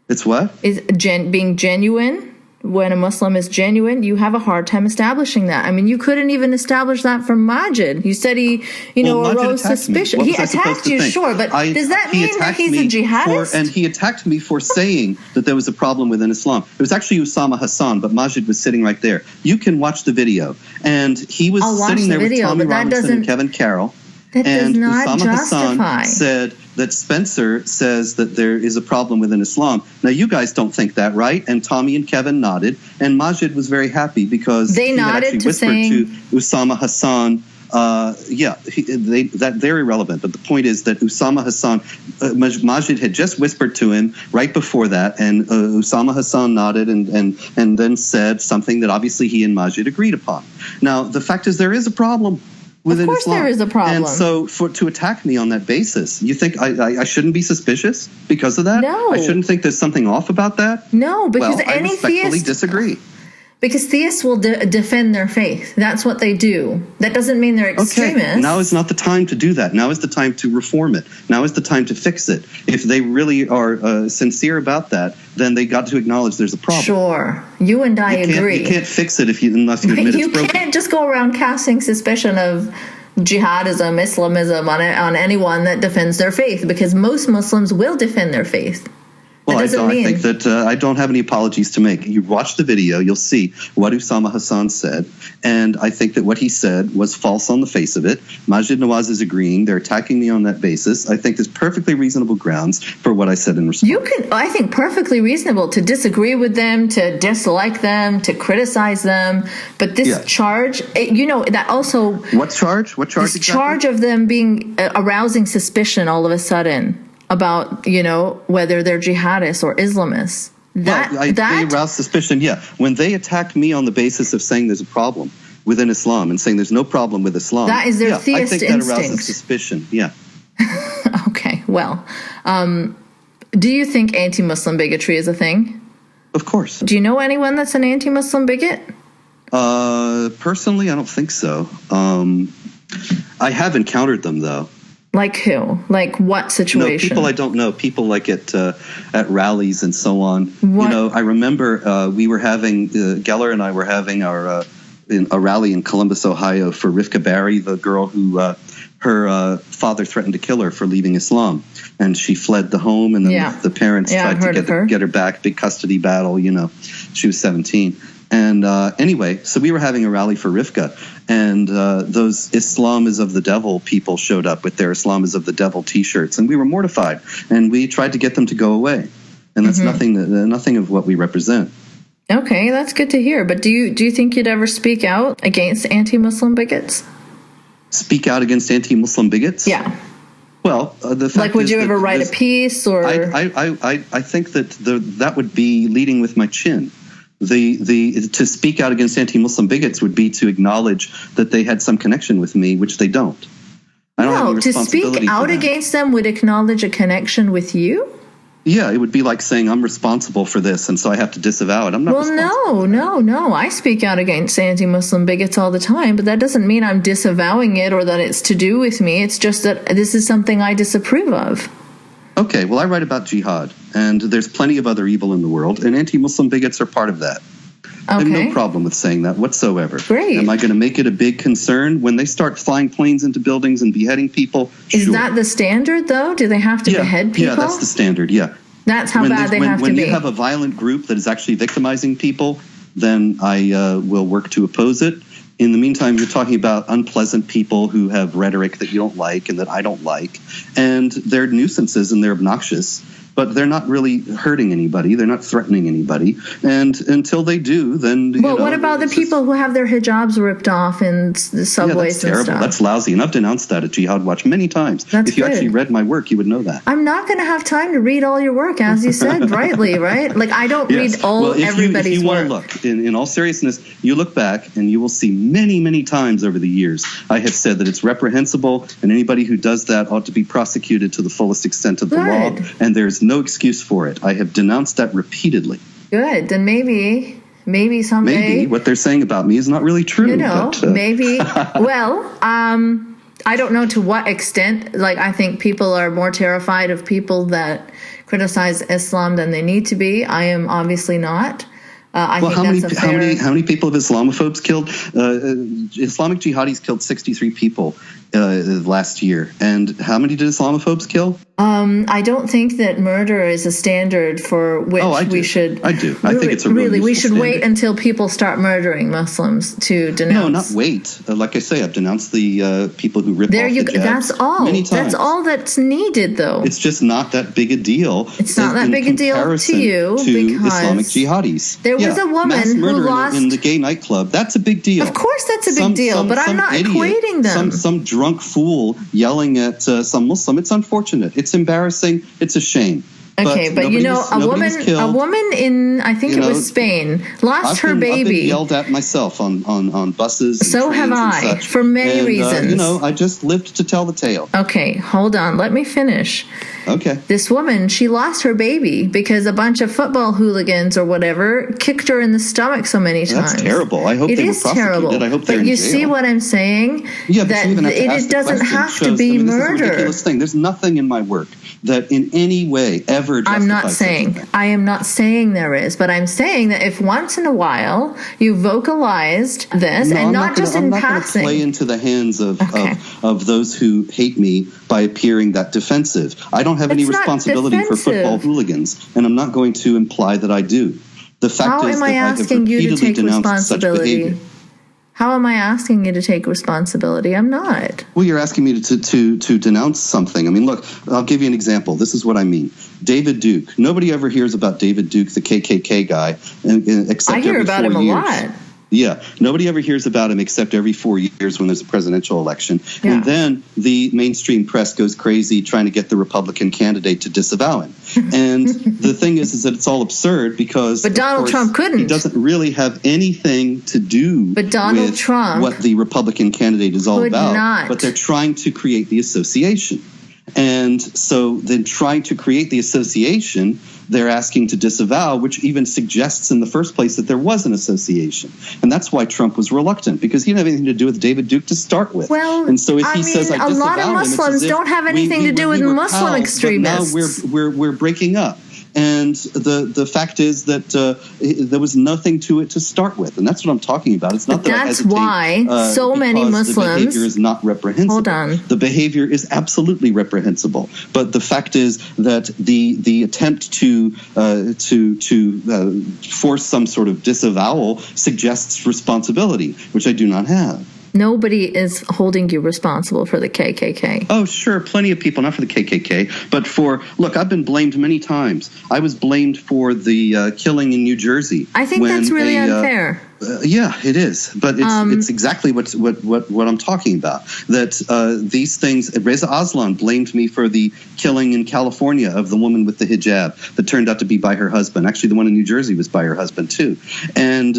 It's what? Is being genuine. When a Muslim is genuine, you have a hard time establishing that. I mean, you couldn't even establish that from Maajid. You said he, arose suspicion. He attacked you, sure, but does that mean that he's a jihadist? And he attacked me for saying that there was a problem within Islam. It was actually Usama Hassan, but Maajid was sitting right there. You can watch the video. And he was sitting there with Tommy Robinson and Kevin Carroll. That does not Usama justify. Hassan said that Spencer says that there is a problem within Islam. Now, you guys don't think that, right? And Tommy and Kevin nodded, and Maajid was very happy because they nodded to saying to Usama Hassan. They're irrelevant. But the point is that Usama Hassan, Maajid had just whispered to him right before that, and Usama Hassan nodded and then said something that obviously he and Maajid agreed upon. Now, the fact is there is a problem within Islam. Of course there is a problem. And so to attack me on that basis, you think I shouldn't be suspicious because of that? No. I shouldn't think there's something off about that? No, because I respectfully disagree. Because theists will defend their faith. That's what they do. That doesn't mean they're extremists. Okay, now is not the time to do that. Now is the time to reform it. Now is the time to fix it. If they really are sincere about that, then they got to acknowledge there's a problem. Sure. You and I agree. You can't fix it unless you admit it's broken. You can't just go around casting suspicion of jihadism, Islamism on anyone that defends their faith, because most Muslims will defend their faith. Well, I think that I don't have any apologies to make. You watch the video, you'll see what Usama Hassan said, and I think that what he said was false on the face of it. Maajid Nawaz is agreeing. They're attacking me on that basis. I think there's perfectly reasonable grounds for what I said in response. I think, perfectly reasonable to disagree with them, to dislike them, to criticize them, but this charge, that also... What charge? What charge this exactly? Charge of them being arousing suspicion all of a sudden about, whether they're jihadists or Islamists. They arouse suspicion, when they attack me on the basis of saying there's a problem within Islam and saying there's no problem with Islam. That is their theist instinct. I think that arouses suspicion, Okay, well, do you think anti-Muslim bigotry is a thing? Of course. Do you know anyone that's an anti-Muslim bigot? Personally, I don't think so. I have encountered them, though. Like who? Like what situation? No, people I don't know. People like at rallies and so on. What? You know, I remember we were having Geller and I were having a rally in Columbus, Ohio, for Rivka Barry, the girl who her father threatened to kill her for leaving Islam, and she fled the home, and then the parents tried to get her back. Big custody battle. You know, she was 17. And anyway, so we were having a rally for Rivka, and those Islam is of the devil people showed up with their Islam is of the devil T-shirts, and we were mortified, and we tried to get them to go away. And that's nothing of what we represent. Okay, that's good to hear. But do you think you'd ever speak out against anti-Muslim bigots? Speak out against anti-Muslim bigots? Yeah. Well, the fact would you ever write a piece, or? I think that that would be leading with my chin. To speak out against anti-Muslim bigots would be to acknowledge that they had some connection with me, which they don't. I don't have any responsibility to speak out against them would acknowledge a connection with you? Yeah, it would be like saying I'm responsible for this, and so I have to disavow it. I'm not responsible. No. I speak out against anti-Muslim bigots all the time, but that doesn't mean I'm disavowing it or that it's to do with me. It's just that this is something I disapprove of. Okay, well, I write about jihad, and there's plenty of other evil in the world, and anti-Muslim bigots are part of that. I have no problem with saying that whatsoever. Great. Am I going to make it a big concern when they start flying planes into buildings and beheading people? Is that the standard, though? Do they have to behead people? Yeah, that's the standard, yeah. That's how bad they have to be. When you have a violent group that is actually victimizing people, then I will work to oppose it. In the meantime, you're talking about unpleasant people who have rhetoric that you don't like and that I don't like, and they're nuisances and they're obnoxious, but they're not really hurting anybody. They're not threatening anybody. And until they do, then... Well, what about the people who have their hijabs ripped off in the subways and stuff? Yeah, that's terrible. That's lousy. And I've denounced that at Jihad Watch many times. If you actually read my work, you would know that. I'm not going to have time to read all your work, as you said, rightly, right? Like, I don't read everybody's work. If you want to look, in all seriousness, you look back and you will see many, many times over the years, I have said that it's reprehensible and anybody who does that ought to be prosecuted to the fullest extent of the law. And there's no excuse for it. I have denounced that repeatedly. Good. Then maybe someday... Maybe what they're saying about me is not really true. You know, but, maybe... Well, I don't know to what extent. Like, I think people are more terrified of people that criticize Islam than they need to be. I am obviously not. How many people have Islamophobes killed? Islamic jihadis killed 63 people last year. And how many did Islamophobes kill? I don't think that murder is a standard for which we should... I do. I think it's a really we should standard. Wait until people start murdering Muslims to denounce... No, not wait. Like I say, I've denounced the people who rip off the jab. That's all. Many times. That's all that's needed, though. It's just not that big a deal. It's not that big a deal to you because... Islamic jihadis. There was a woman who lost... in the gay nightclub. That's a big deal. Of course that's a big deal, but I'm not equating them. Some drunk fool yelling at some Muslim. It's unfortunate. It's embarrassing. It's a shame. Okay, but you know, a woman in, I think it was Spain, lost her baby. I've been yelled at myself on buses. And so have I, for many reasons. You know, I just lived to tell the tale. Okay, hold on. Let me finish. Okay. This woman, she lost her baby because a bunch of football hooligans or whatever kicked her in the stomach so many times. That's terrible. I hope they were prosecuted. Terrible. I hope they're in jail. But you see what I'm saying? Yeah, but that it doesn't have to be murder. This is a ridiculous thing. There's nothing in my work that in any way ever justifies I am not saying there is, but I'm saying that if once in a while you vocalized this, and not just in passing. I'm not going to play into the hands of those who hate me by appearing that defensive. I don't have any responsibility for football hooligans, and I'm not going to imply that I do. The fact is that I have repeatedly denounced such behavior. How am I asking you to take responsibility? I'm not. Well, you're asking me to denounce something. I mean, look, I'll give you an example. This is what I mean. David Duke. Nobody ever hears about David Duke, the KKK guy, except I hear every about 4 him years. A lot. Yeah, nobody ever hears about him except every 4 years when there's a presidential election. Yeah. And then the mainstream press goes crazy trying to get the Republican candidate to disavow him. And the thing is that it's all absurd because but Donald Trump couldn't. He doesn't really have anything to do with what the Republican candidate is all about. But they're trying to create the association. And so then trying to create the association they're asking to disavow, which even suggests in the first place that there was an association. And that's why Trump was reluctant, because he didn't have anything to do with David Duke to start with. Well, and so if he says, I a lot of Muslims don't have anything to do with Muslim extremists. But now we're breaking up. And the fact is that there was nothing to it to start with, and that's what I'm talking about. It's not that I hesitate. That's why so many Muslims. The behavior is not reprehensible. Hold on. The behavior is absolutely reprehensible, but the fact is that the attempt to force some sort of disavowal suggests responsibility, which I do not have. Nobody is holding you responsible for the KKK. Oh, sure. Plenty of people, not for the KKK, but look, I've been blamed many times. I was blamed for the killing in New Jersey. I think that's really unfair. Yeah, it is, but it's exactly what I'm talking about. That these things, Reza Aslan blamed me for the killing in California of the woman with the hijab that turned out to be by her husband. Actually, the one in New Jersey was by her husband too, and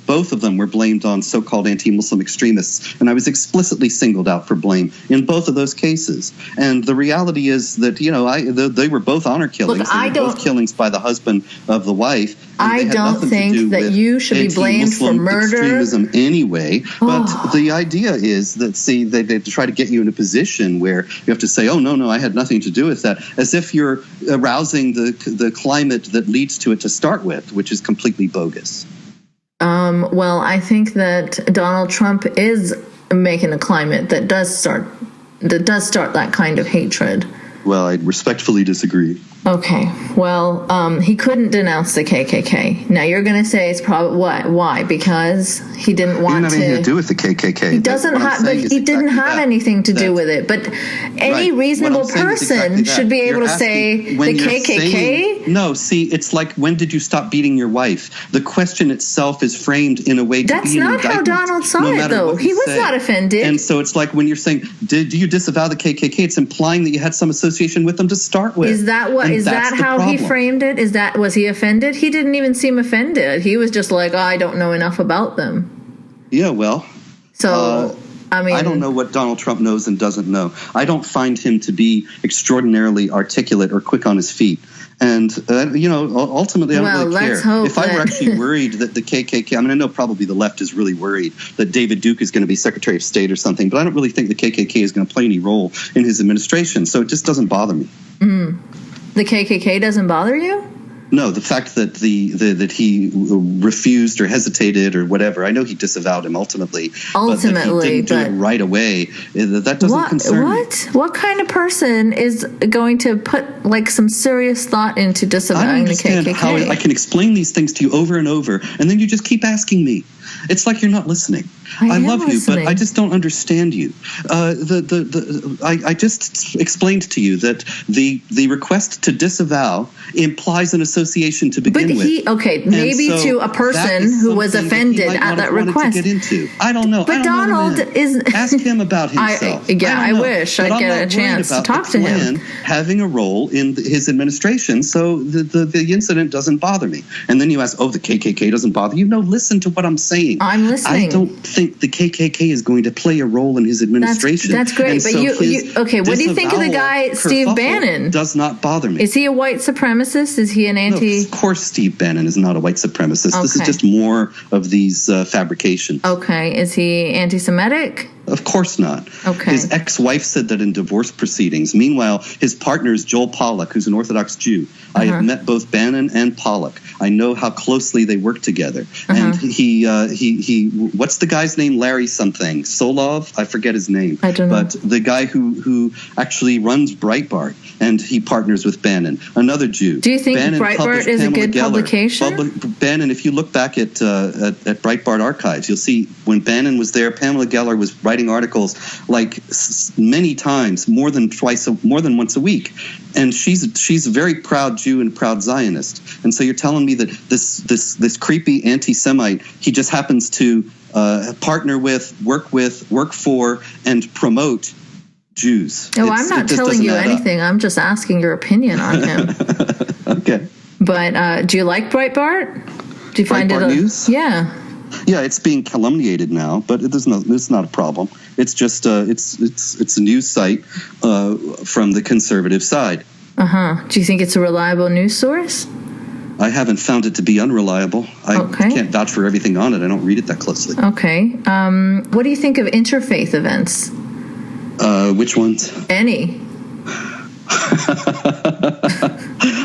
both of them were blamed on so-called anti-Muslim extremists, and I was explicitly singled out for blame in both of those cases. And the reality is that they were both honor killings. Look, they were both killings by the husband of the wife. I don't think that you should be blamed for murder. Extremism anyway, but the idea is that, they try to get you in a position where you have to say, oh, no, I had nothing to do with that, as if you're arousing the climate that leads to it to start with, which is completely bogus. Well, I think that Donald Trump is making a climate that does start that kind of hatred. Well, I respectfully disagree. Okay, well, he couldn't denounce the KKK. Now you're going to say it's probably why? Because he didn't want to. He didn't have anything to do with the KKK. He doesn't have, but he didn't have anything to do with it. But any reasonable person should be able to say the KKK. No, see, it's like, when did you stop beating your wife? The question itself is framed in a way to That's be an not indictment, how Donald saw it, though. He was not offended. And so it's like when you're saying, do you disavow the KKK? It's implying that you had some association with them to start with. Is that what? Is that how he framed it? Was he offended? He didn't even seem offended. He was just like, I don't know enough about them. Yeah, well. So, I don't know what Donald Trump knows and doesn't know. I don't find him to be extraordinarily articulate or quick on his feet. And, ultimately, I don't really care. If I were actually worried that the KKK, I know probably the left is really worried that David Duke is going to be Secretary of State or something, but I don't really think the KKK is going to play any role in his administration. So it just doesn't bother me. The KKK doesn't bother you? No, the fact that that he refused or hesitated or whatever. I know he disavowed him ultimately, but that he didn't do it right away. That doesn't concern me. What kind of person is going to put some serious thought into disavowing the KKK? I don't understand how I can explain these things to you over and over, and then you just keep asking me. It's like you're not listening. I love you, but I just don't understand you. I just explained to you that the request to disavow implies an association to begin with. Maybe to a person who was offended at that request. To get into. I don't know. But Donald is. Ask him about himself. I wish I'd get a chance to talk to him. Having a role in his administration, so the incident doesn't bother me. And then you ask, the KKK doesn't bother you? No, listen to what I'm saying. I'm listening. I don't think the KKK is going to play a role in his administration. That's great. But what do you think of the guy, Steve Bannon? Does not bother me. Is he a white supremacist? Is he an anti? No, of course Steve Bannon is not a white supremacist. Okay. This is just more of these fabrications. Okay. Is he anti-Semitic? Of course not. Okay. His ex-wife said that in divorce proceedings. Meanwhile, his partner is Joel Pollack, who's an Orthodox Jew. I have met both Bannon and Pollack. I know how closely they work together. And he what's the guy's name? Larry something. Solov? I forget his name. I don't know. But the guy who actually runs Breitbart, and he partners with Bannon, another Jew. Do you think Breitbart is a good publication? Bannon, if you look back at Breitbart archives, you'll see when Bannon was there, Pamela Geller was writing articles many times, more than once a week. And she's a very proud Jew and proud Zionist. And so you're telling me that this creepy anti-Semite, he just happens to partner with, work for, and promote Jews. I'm not telling you anything. I'm just asking your opinion on him. Okay. But do you like Breitbart? Do you find Breitbart News? Yeah. Yeah, it's being calumniated now, but it's not a problem. It's just it's a news site from the conservative side. Do you think it's a reliable news source? I haven't found it to be unreliable. I can't vouch for everything on it. I don't read it that closely. Okay. What do you think of interfaith events? Which ones? Any.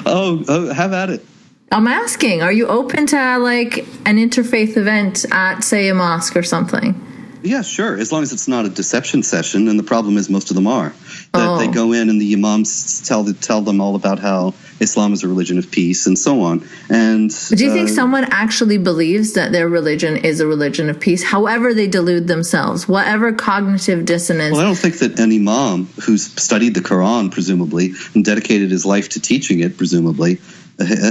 Oh, have at it. I'm asking, are you open to like an interfaith event at, say, a mosque or something? Yeah, sure, as long as it's not a deception session, and the problem is most of them are. That they go in and the imams tell them all about how Islam is a religion of peace and so on. And do you think someone actually believes that their religion is a religion of peace, however they delude themselves, whatever cognitive dissonance? Well, I don't think that an imam who's studied the Quran, presumably, and dedicated his life to teaching it, presumably,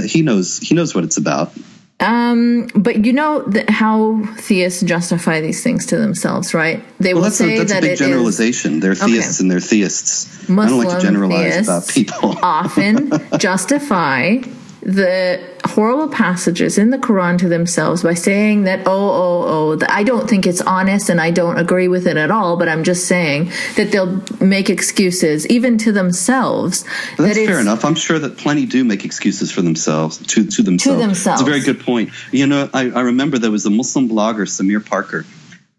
he knows what it's about. But you know how theists justify these things to themselves, right? They will say that's that a big generalization. They're theists and they're theists. I don't like to generalize about people. Often justify the horrible passages in the Quran to themselves by saying that, I don't think it's honest and I don't agree with it at all, but I'm just saying that they'll make excuses, even to themselves. That's fair enough. I'm sure that plenty do make excuses for themselves, to themselves. It's a very good point. You know, I remember there was a Muslim blogger, Samir Parker,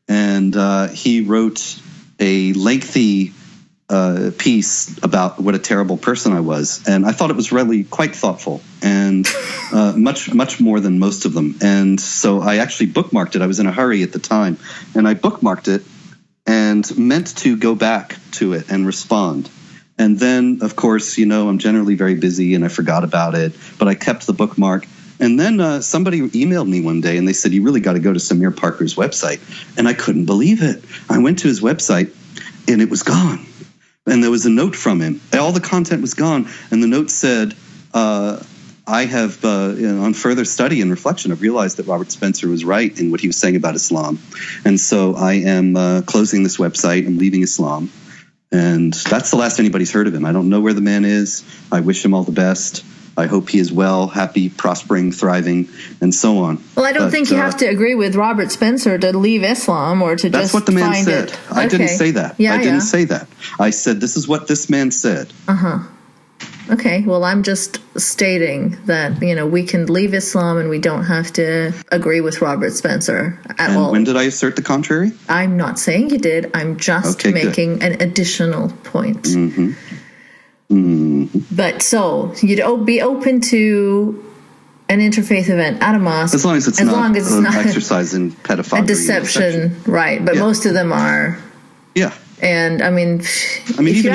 and he wrote a lengthy piece about what a terrible person I was, and I thought it was really quite thoughtful and much more than most of them. And so I actually bookmarked it. I was in a hurry at the time, and I bookmarked it and meant to go back to it and respond. And then, of course, you know, I'm generally very busy and I forgot about it, but I kept the bookmark. And then somebody emailed me one day and they said, you really got to go to Samir Parker's website. And I couldn't believe it. I went to his website and it was gone. And there was a note from him. All the content was gone. And the note said, I have, on further study and reflection, I've realized that Robert Spencer was right in what he was saying about Islam. And so I am closing this website and leaving Islam. And that's the last anybody's heard of him. I don't know where the man is. I wish him all the best. I hope he is well, happy, prospering, thriving, and so on. Well, I don't think you have to agree with Robert Spencer to leave Islam or to that's just what the man find said. it. I didn't say that. I didn't say that. I said this is what this man said. Okay, well, I'm just stating that, you know, we can leave Islam and we don't have to agree with Robert Spencer at all. And when did I assert the contrary? I'm not saying you did. I'm just making an additional point. But so you'd be open to an interfaith event at a mosque as long as it's not an exercise in pedophilia, a deception, right? But most of them are. Yeah. And I mean, even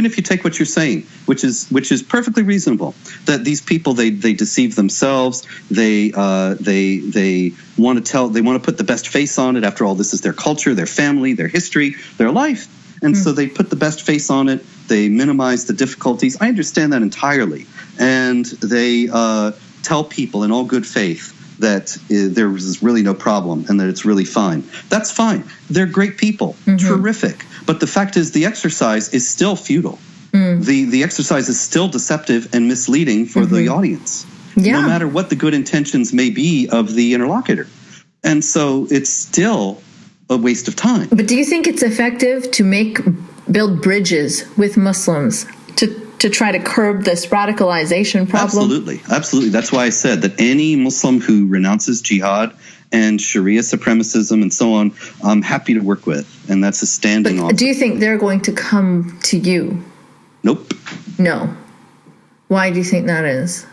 if you take what you're saying, which is perfectly reasonable, that these people they deceive themselves, they want to put the best face on it. After all, this is their culture, their family, their history, their life, and so they put the best face on it. They minimize the difficulties. I understand that entirely, and they tell people in all good faith that there is really no problem and that it's really fine. That's fine. They're great people, terrific. But the fact is the exercise is still futile. The exercise is still deceptive and misleading for the audience, no matter what the good intentions may be of the interlocutor. And so it's still a waste of time. But do you think it's effective to build bridges with Muslims to try to curb this radicalization problem? Absolutely. That's why I said that any Muslim who renounces jihad and Sharia supremacism and so on, I'm happy to work with. And that's a standing offer. Do you think they're going to come to you? Nope. No. Why do you think that is?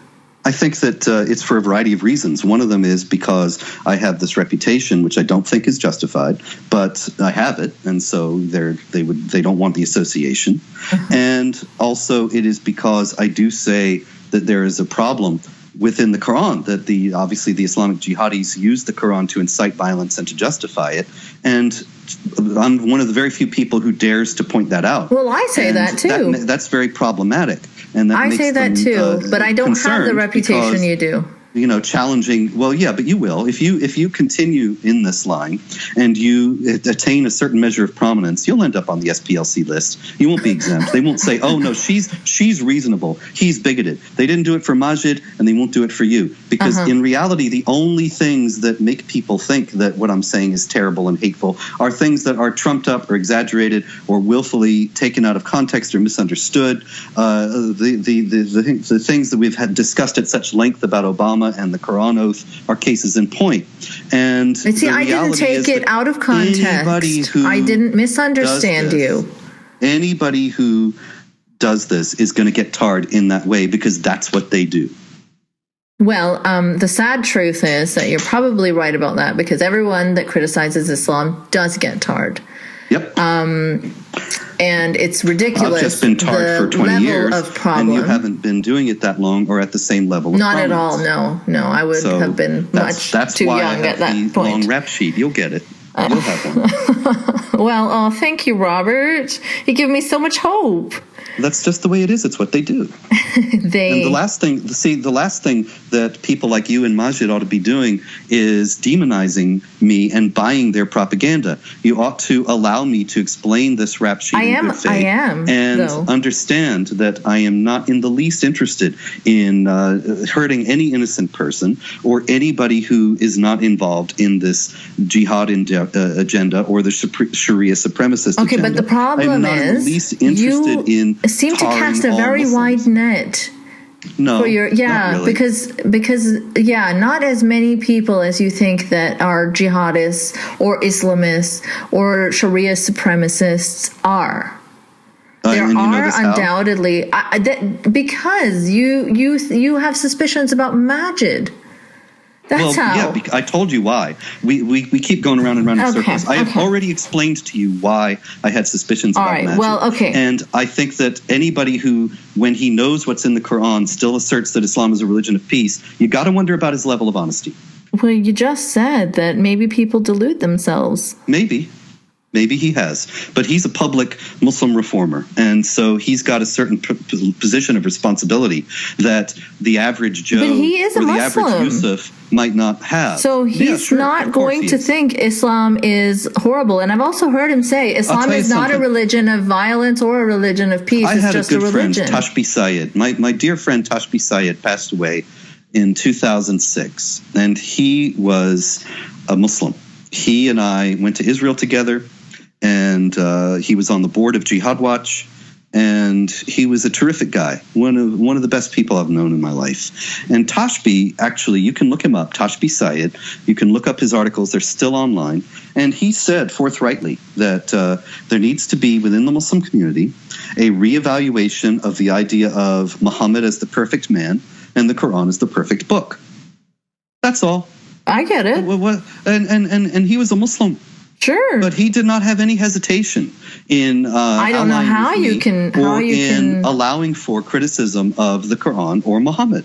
I think that it's for a variety of reasons. One of them is because I have this reputation, which I don't think is justified, but I have it, and so they don't want the association. And also, it is because I do say that there is a problem within the Quran, that obviously the Islamic jihadis use the Quran to incite violence and to justify it. And I'm one of the very few people who dares to point that out. Well, I say that too. That's very problematic. And that I say that too, but I don't have the reputation you do. challenging. Well, yeah, but you will if you continue in this line and you attain a certain measure of prominence, you'll end up on the SPLC list. You won't be exempt. They won't say, "Oh no, she's reasonable. He's bigoted." They didn't do it for Maajid, and they won't do it for you, because in reality, the only things that make people think that what I'm saying is terrible and hateful are things that are trumped up or exaggerated or willfully taken out of context or misunderstood. The things that we've had discussed at such length about Obama and the Quran oath are cases in point. And see, I didn't take it out of context. I didn't misunderstand you. Anybody who does this is going to get tarred in that way, because that's what they do. Well, the sad truth is that you're probably right about that, because everyone that criticizes Islam does get tarred. Yep. And it's ridiculous. I've just been tarred for 20 years, and you haven't been doing it that long or at the same level of Not prominence. At all, no. I would have been much too young at that point. That's why I have the long rap sheet. You'll get it. You'll have one. Well, thank you, Robert. You give me so much hope. That's just the way it is. It's what they do. And the last thing that people like you and Maajid ought to be doing is demonizing me and buying their propaganda. You ought to allow me to explain this rap sheet in good faith. I am, and understand that I am not in the least interested in hurting any innocent person or anybody who is not involved in this jihad agenda or the Sharia supremacist agenda. Okay, but the problem I'm not in the least interested in seem to cast a very wide net. No, for your, not really. because not as many people as you think that are jihadists or Islamists or Sharia supremacists are. There are undoubtedly because you have suspicions about Maajid. That's how. Yeah, I told you why. We keep going around and round in circles. I have already explained to you why I had suspicions about Maajid. Well, okay. And I think that anybody who, when he knows what's in the Quran, still asserts that Islam is a religion of peace, you got to wonder about his level of honesty. Well, you just said that maybe people delude themselves. Maybe he has, but he's a public Muslim reformer, and so he's got a certain position of responsibility that the average Joe or the average Yusuf might not have. So he's not going to think Islam is horrible. And I've also heard him say Islam is not a religion of violence or a religion of peace. It's just a religion. I had a good friend, Tashbi Syed. My dear friend Tashbi Syed passed away in 2006, and he was a Muslim. He and I went to Israel together. And he was on the board of Jihad Watch, and he was a terrific guy, one of the best people I've known in my life. And Tashbi, actually, you can look him up, Tashbi Syed. You can look up his articles; they're still online. And he said forthrightly that there needs to be within the Muslim community a reevaluation of the idea of Muhammad as the perfect man and the Quran as the perfect book. That's all. I get it. And he was a Muslim. Sure, but he did not have any hesitation in I don't know how you can allowing for criticism of the Quran or Muhammad.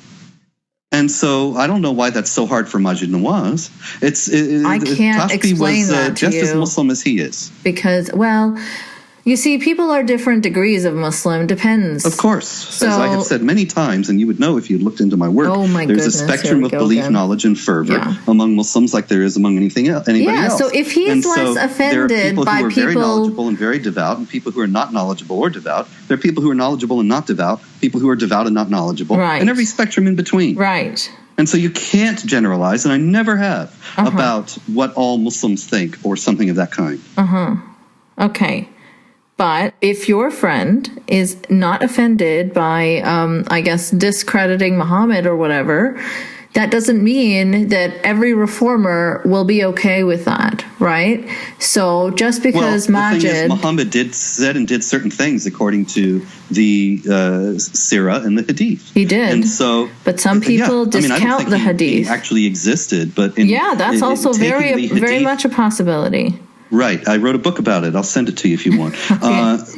And so I don't know why that's so hard for Maajid Nawaz. I can't explain that to just as Muslim as he is. Because, well, you see, people are different degrees of Muslim. Depends. Of course. As I have said many times, and you would know if you looked into my work, there's a spectrum of belief, knowledge, and fervor among Muslims like there is among anybody else. So if he's less offended by people who are very knowledgeable and very devout, and people who are not knowledgeable or devout, there are people who are knowledgeable and not devout, people who are devout and not knowledgeable, and every spectrum in between. Right. And so you can't generalize, and I never have, about what all Muslims think or something of that kind. Okay. But if your friend is not offended by, I guess, discrediting Muhammad or whatever, that doesn't mean that every reformer will be okay with that, right? So just because Maajid... the thing is, Muhammad said and did certain things according to the Sirah and the Hadith. He did. And so, but some people discount the Hadith. He actually existed, but... that's also very much a possibility. Right. I wrote a book about it. I'll send it to you if you want.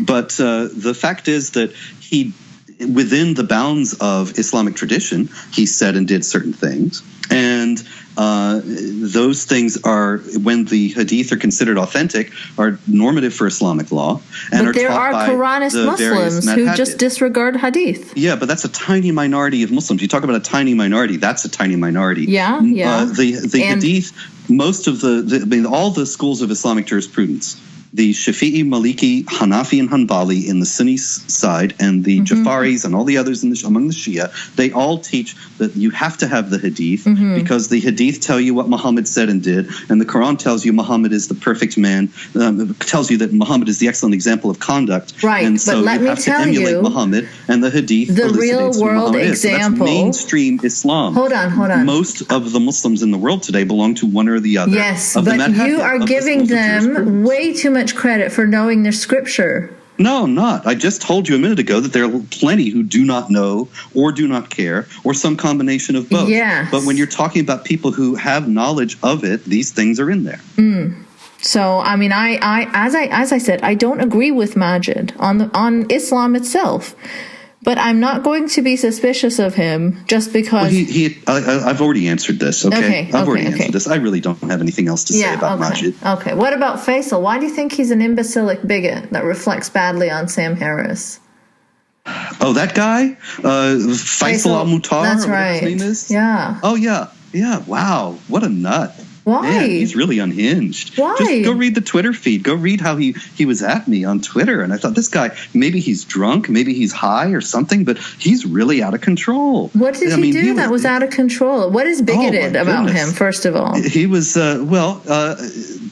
But the fact is that he, within the bounds of Islamic tradition, he said and did certain things. And those things are, when the hadith are considered authentic, are normative for Islamic law. And but there are Quranist Muslims who just disregard hadith. Yeah, but that's a tiny minority of Muslims. You talk about a tiny minority, that's a tiny minority. Yeah. The hadith, most of all the schools of Islamic jurisprudence, the Shafi'i, Maliki, Hanafi, and Hanbali in the Sunni side, and the Jafaris and all the others among the Shia, they all teach that you have to have the hadith because the hadith tell you what Muhammad said and did, and the Quran tells you Muhammad is the perfect man, tells you that Muhammad is the excellent example of conduct. Right, and so but let you me have tell to emulate you, Muhammad, and the hadith the real world example. So that's mainstream Islam. Hold on. Most of the Muslims in the world today belong to one or the other. Yes, but you are giving them way too much credit for knowing their scripture. No, I'm not. I just told you a minute ago that there are plenty who do not know or do not care or some combination of both. Yes. But when you're talking about people who have knowledge of it, these things are in there. So, I mean, as I said, I don't agree with Maajid on Islam itself. But I'm not going to be suspicious of him just because... Well, I've already answered this, okay? I've already answered this. I really don't have anything else to say about Maajid. Okay, what about Faisal? Why do you think he's an imbecilic bigot that reflects badly on Sam Harris? Oh, that guy? Faisal al-Mutar? That's right. His name is? Yeah. Oh, yeah. Yeah, wow. What a nut. Why? Man, he's really unhinged. Why? Just go read the Twitter feed. Go read how he was at me on Twitter. And I thought, this guy, maybe he's drunk, maybe he's high or something, but he's really out of control. What did he do that was out of control? What is bigoted about him, first of all? He was,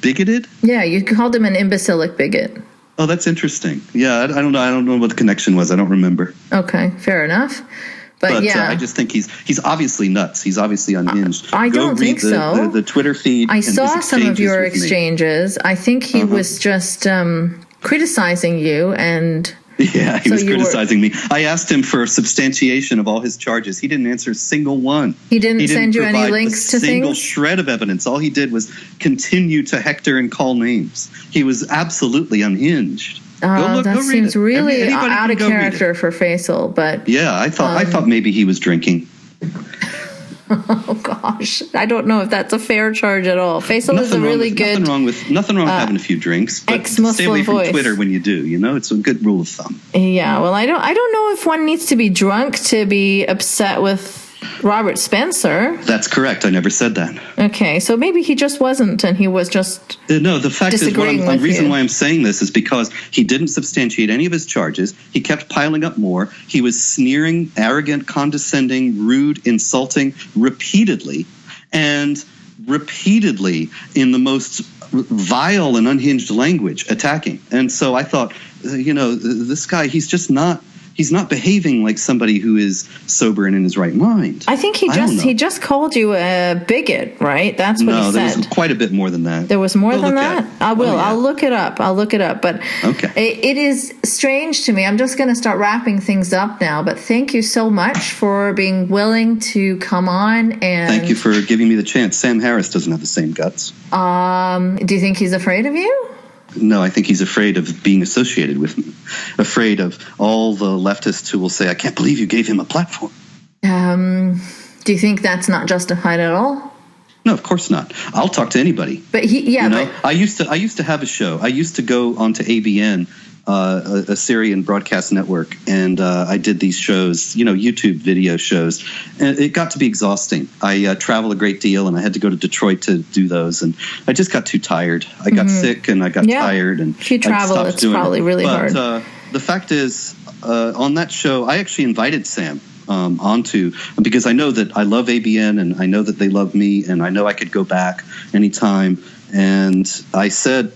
bigoted? Yeah, you called him an imbecilic bigot. Oh, that's interesting. Yeah, I don't know. I don't know what the connection was. I don't remember. Okay, fair enough. But yeah, I just think he's obviously nuts. He's obviously unhinged. I don't think so. The Twitter feed. I saw some of your exchanges. I think he was just criticizing you and. Yeah, he was criticizing me. I asked him for substantiation of all his charges. He didn't answer a single one. He didn't send you any links to things? A single shred of evidence. All he did was continue to hector and call names. He was absolutely unhinged. That seems really out of character for Faisal, but yeah, I thought maybe he was drinking. Oh gosh, I don't know if that's a fair charge at all. Faisal is a really good. Nothing wrong with having a few drinks, but stay away from Twitter when you do. You know, it's a good rule of thumb. Yeah, well, I don't know if one needs to be drunk to be upset with Robert Spencer. That's correct. I never said that. Okay, so maybe he just wasn't, and he was just no. The fact is, the reason why I'm saying this is because he didn't substantiate any of his charges. He kept piling up more. He was sneering, arrogant, condescending, rude, insulting repeatedly, and repeatedly in the most vile and unhinged language, attacking. And so I thought, this guy, he's not behaving like somebody who is sober and in his right mind. I think he just called you a bigot, right? That's what he said. No, there was quite a bit more than that. There was more than that? I will. I'll look it up. But it is strange to me. I'm just going to start wrapping things up now. But thank you so much for being willing to come on. And thank you for giving me the chance. Sam Harris doesn't have the same guts. Do you think he's afraid of you? No, I think he's afraid of being associated with me, afraid of all the leftists who will say, I can't believe you gave him a platform. Do you think that's not justified at all? No, of course not. I'll talk to anybody. But I used to have a show. I used to go onto ABN, a Syrian broadcast network, and I did these shows, YouTube video shows, and it got to be exhausting. I travel a great deal, and I had to go to Detroit to do those, and I just got too tired. I got sick, and I got tired, and if you travel, it's probably really hard. The fact is, on that show, I actually invited Sam onto, because I know that I love ABN, and I know that they love me, and I know I could go back anytime. And I said,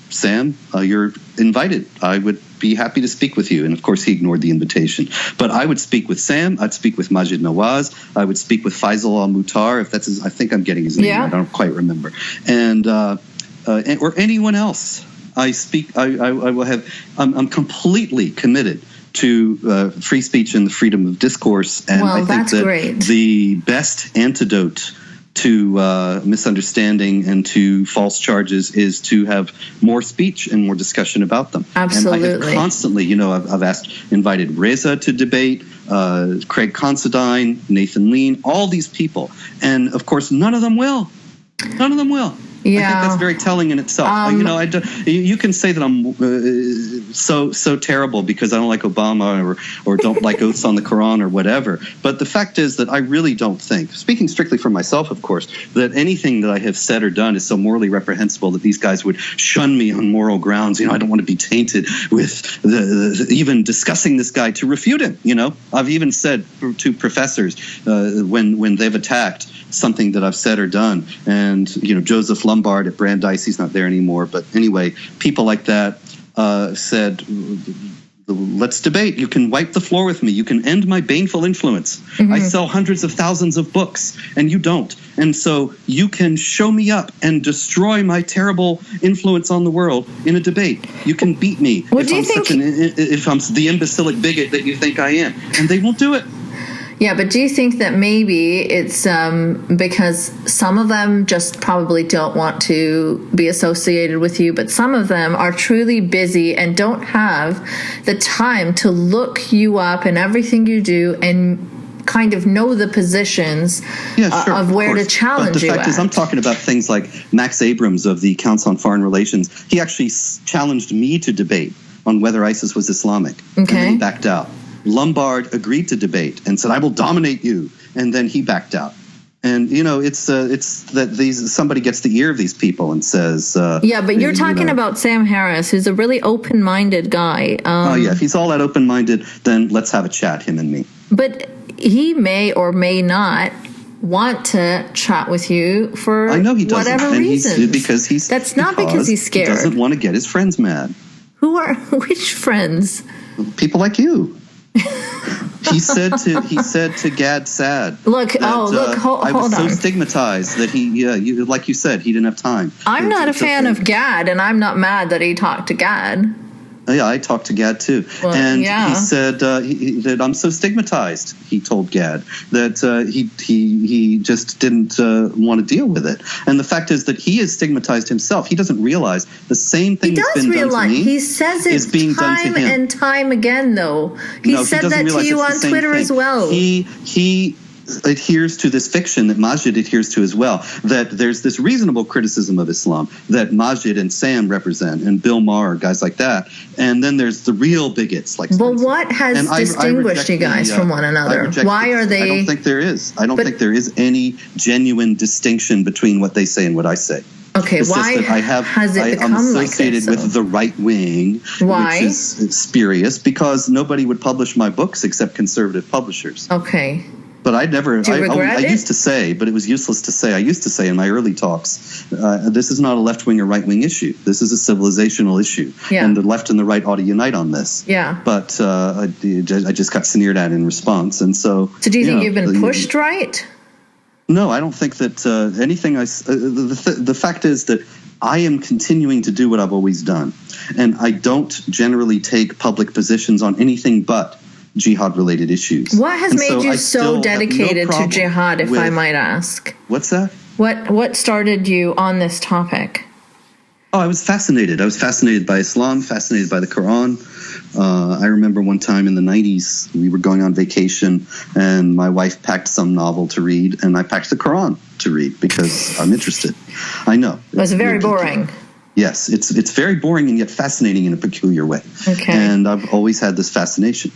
Sam, you're invited. I would be happy to speak with you. And of course, he ignored the invitation. But I would speak with Sam. I'd speak with Maajid Nawaz. I would speak with Faisal al-Mutar, if that's his, I think I'm getting his name. Yeah. I don't quite remember. And or anyone else. I will have. I'm completely committed to free speech and the freedom of discourse. And I think that the best antidote to misunderstanding and to false charges is to have more speech and more discussion about them. Absolutely. And I have constantly, I've invited Reza to debate, Craig Considine, Nathan Lean, all these people. And, of course, none of them will. None of them will. Yeah. I think that's very telling in itself. You can say that I'm so terrible because I don't like Obama or don't like oaths on the Quran or whatever. But the fact is that I really don't think, speaking strictly for myself, of course, that anything that I have said or done is so morally reprehensible that these guys would shun me on moral grounds. I don't want to be tainted with even discussing this guy to refute him. I've even said to professors when they've attacked something that I've said or done, and Joseph Lombard at Brandeis, he's not there anymore, but anyway, people like that said, let's debate. You can wipe the floor with me. You can end my baneful influence. Mm-hmm. I sell hundreds of thousands of books, and you don't. And so you can show me up and destroy my terrible influence on the world in a debate. You can beat me if I'm the imbecilic bigot that you think I am. And they won't do it. Yeah, but do you think that maybe it's because some of them just probably don't want to be associated with you, but some of them are truly busy and don't have the time to look you up and everything you do and kind of know the positions of where to challenge you at? But the fact is, I'm talking about things like Max Abrams of the Council on Foreign Relations. He actually challenged me to debate on whether ISIS was Islamic. Okay. And then he backed out. Lombard agreed to debate and said, I will dominate you. And then he backed out. And, it's that somebody gets the ear of these people and says... but you're talking about Sam Harris, who's a really open-minded guy. If he's all that open-minded, then let's have a chat, him and me. But he may or may not want to chat with you for whatever reasons. Because he's scared. He doesn't want to get his friends mad. Which friends? People like you. He said to Gad Saad, hold on. I was so stigmatized that like you said, he didn't have time. I'm not a fan of Gad, and I'm not mad that he talked to Gad. Yeah, I talked to Gad too, he said that I'm so stigmatized. He told Gad that he just didn't want to deal with it, and the fact is that he is stigmatized himself. He doesn't realize the same thing that's been done to me. He says it is being done to him and time again, though. He said that to you on Twitter as well. He adheres to this fiction that Maajid adheres to as well, that there's this reasonable criticism of Islam that Maajid and Sam represent, and Bill Maher, guys like that. And then there's the real bigots like Well, what has distinguished you guys from one another? Why are they... I don't think there is. I don't think there is any genuine distinction between what they say and what I say. Okay, why has it become I'm associated with the right wing, which is spurious, because nobody would publish my books except conservative publishers. Okay. But I never. Do you regret it? Used to say, but it was useless to say. I used to say in my early talks, this is not a left wing or right wing issue. This is a civilizational issue, and the left and the right ought to unite on this. Yeah. But I just got sneered at in response, and so. So do you think you've been pushed right? No, I don't think that anything. The fact is that I am continuing to do what I've always done, and I don't generally take public positions on anything but jihad-related issues. What has made you so dedicated to jihad, if I might ask? What's that? What started you on this topic? Oh, I was fascinated. I was fascinated by Islam, fascinated by the Quran. I remember one time in the 90s, we were going on vacation, and my wife packed some novel to read, and I packed the Quran to read because I'm interested. I know. It was very boring. Yes, it's very boring and yet fascinating in a peculiar way. Okay. And I've always had this fascination.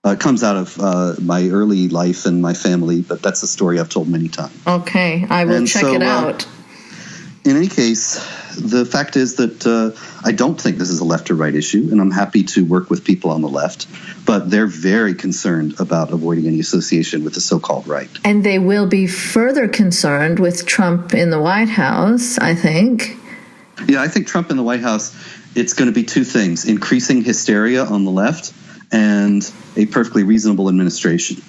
It comes out of my early life and my family, but that's a story I've told many times. Okay, I will check it out. In any case, the fact is that I don't think this is a left or right issue, and I'm happy to work with people on the left, but they're very concerned about avoiding any association with the so-called right. And they will be further concerned with Trump in the White House, I think. Yeah, I think Trump in the White House, it's going to be two things: increasing hysteria on the left and a perfectly reasonable administration.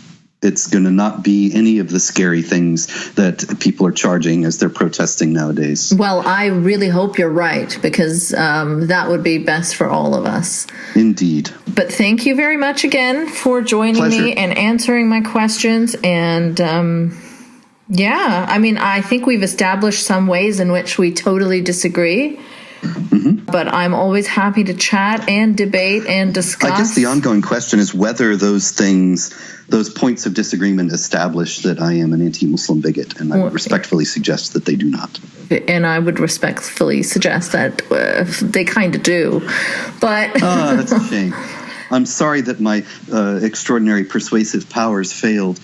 It's going to not be any of the scary things that people are charging as they're protesting nowadays. Well, I really hope you're right, because that would be best for all of us. Indeed. But thank you very much again for joining me and answering my questions. And Yeah, I mean, I think we've established some ways in which we totally disagree. But I'm always happy to chat and debate and discuss. I guess the ongoing question is whether those points of disagreement establish that I am an anti-Muslim bigot, and I would respectfully suggest that they do not. And I would respectfully suggest that they kind of do. But that's a shame. I'm sorry that my extraordinary persuasive powers failed.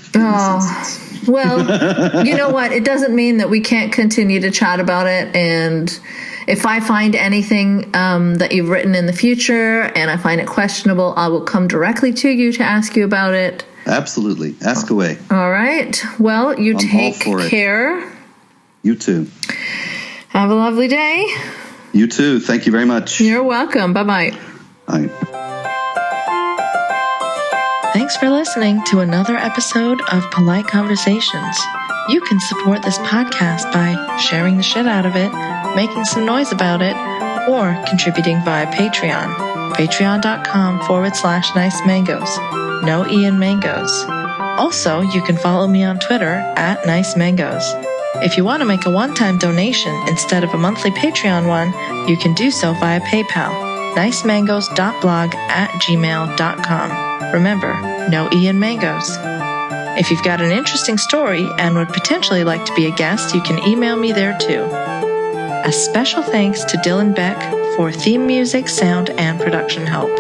Well, you know what? It doesn't mean that we can't continue to chat about it. And if I find anything that you've written in the future and I find it questionable, I will come directly to you to ask you about it. Absolutely. Ask away. All right. Well, I'm take care. You too. Have a lovely day. You too. Thank you very much. You're welcome. Bye-bye. Bye. Thanks for listening to another episode of Polite Conversations. You can support this podcast by sharing the shit out of it, making some noise about it, or contributing via Patreon. Patreon.com/nice mangoes. No E in mangoes. Also, you can follow me on Twitter at nice mangoes. If you want to make a one-time donation instead of a monthly Patreon one, you can do so via PayPal. nicemangoes.blog@gmail.com. Remember, no E in mangoes. If you've got an interesting story and would potentially like to be a guest, you can email me there too. A special thanks to Dylan Beck for theme music, sound, and production help.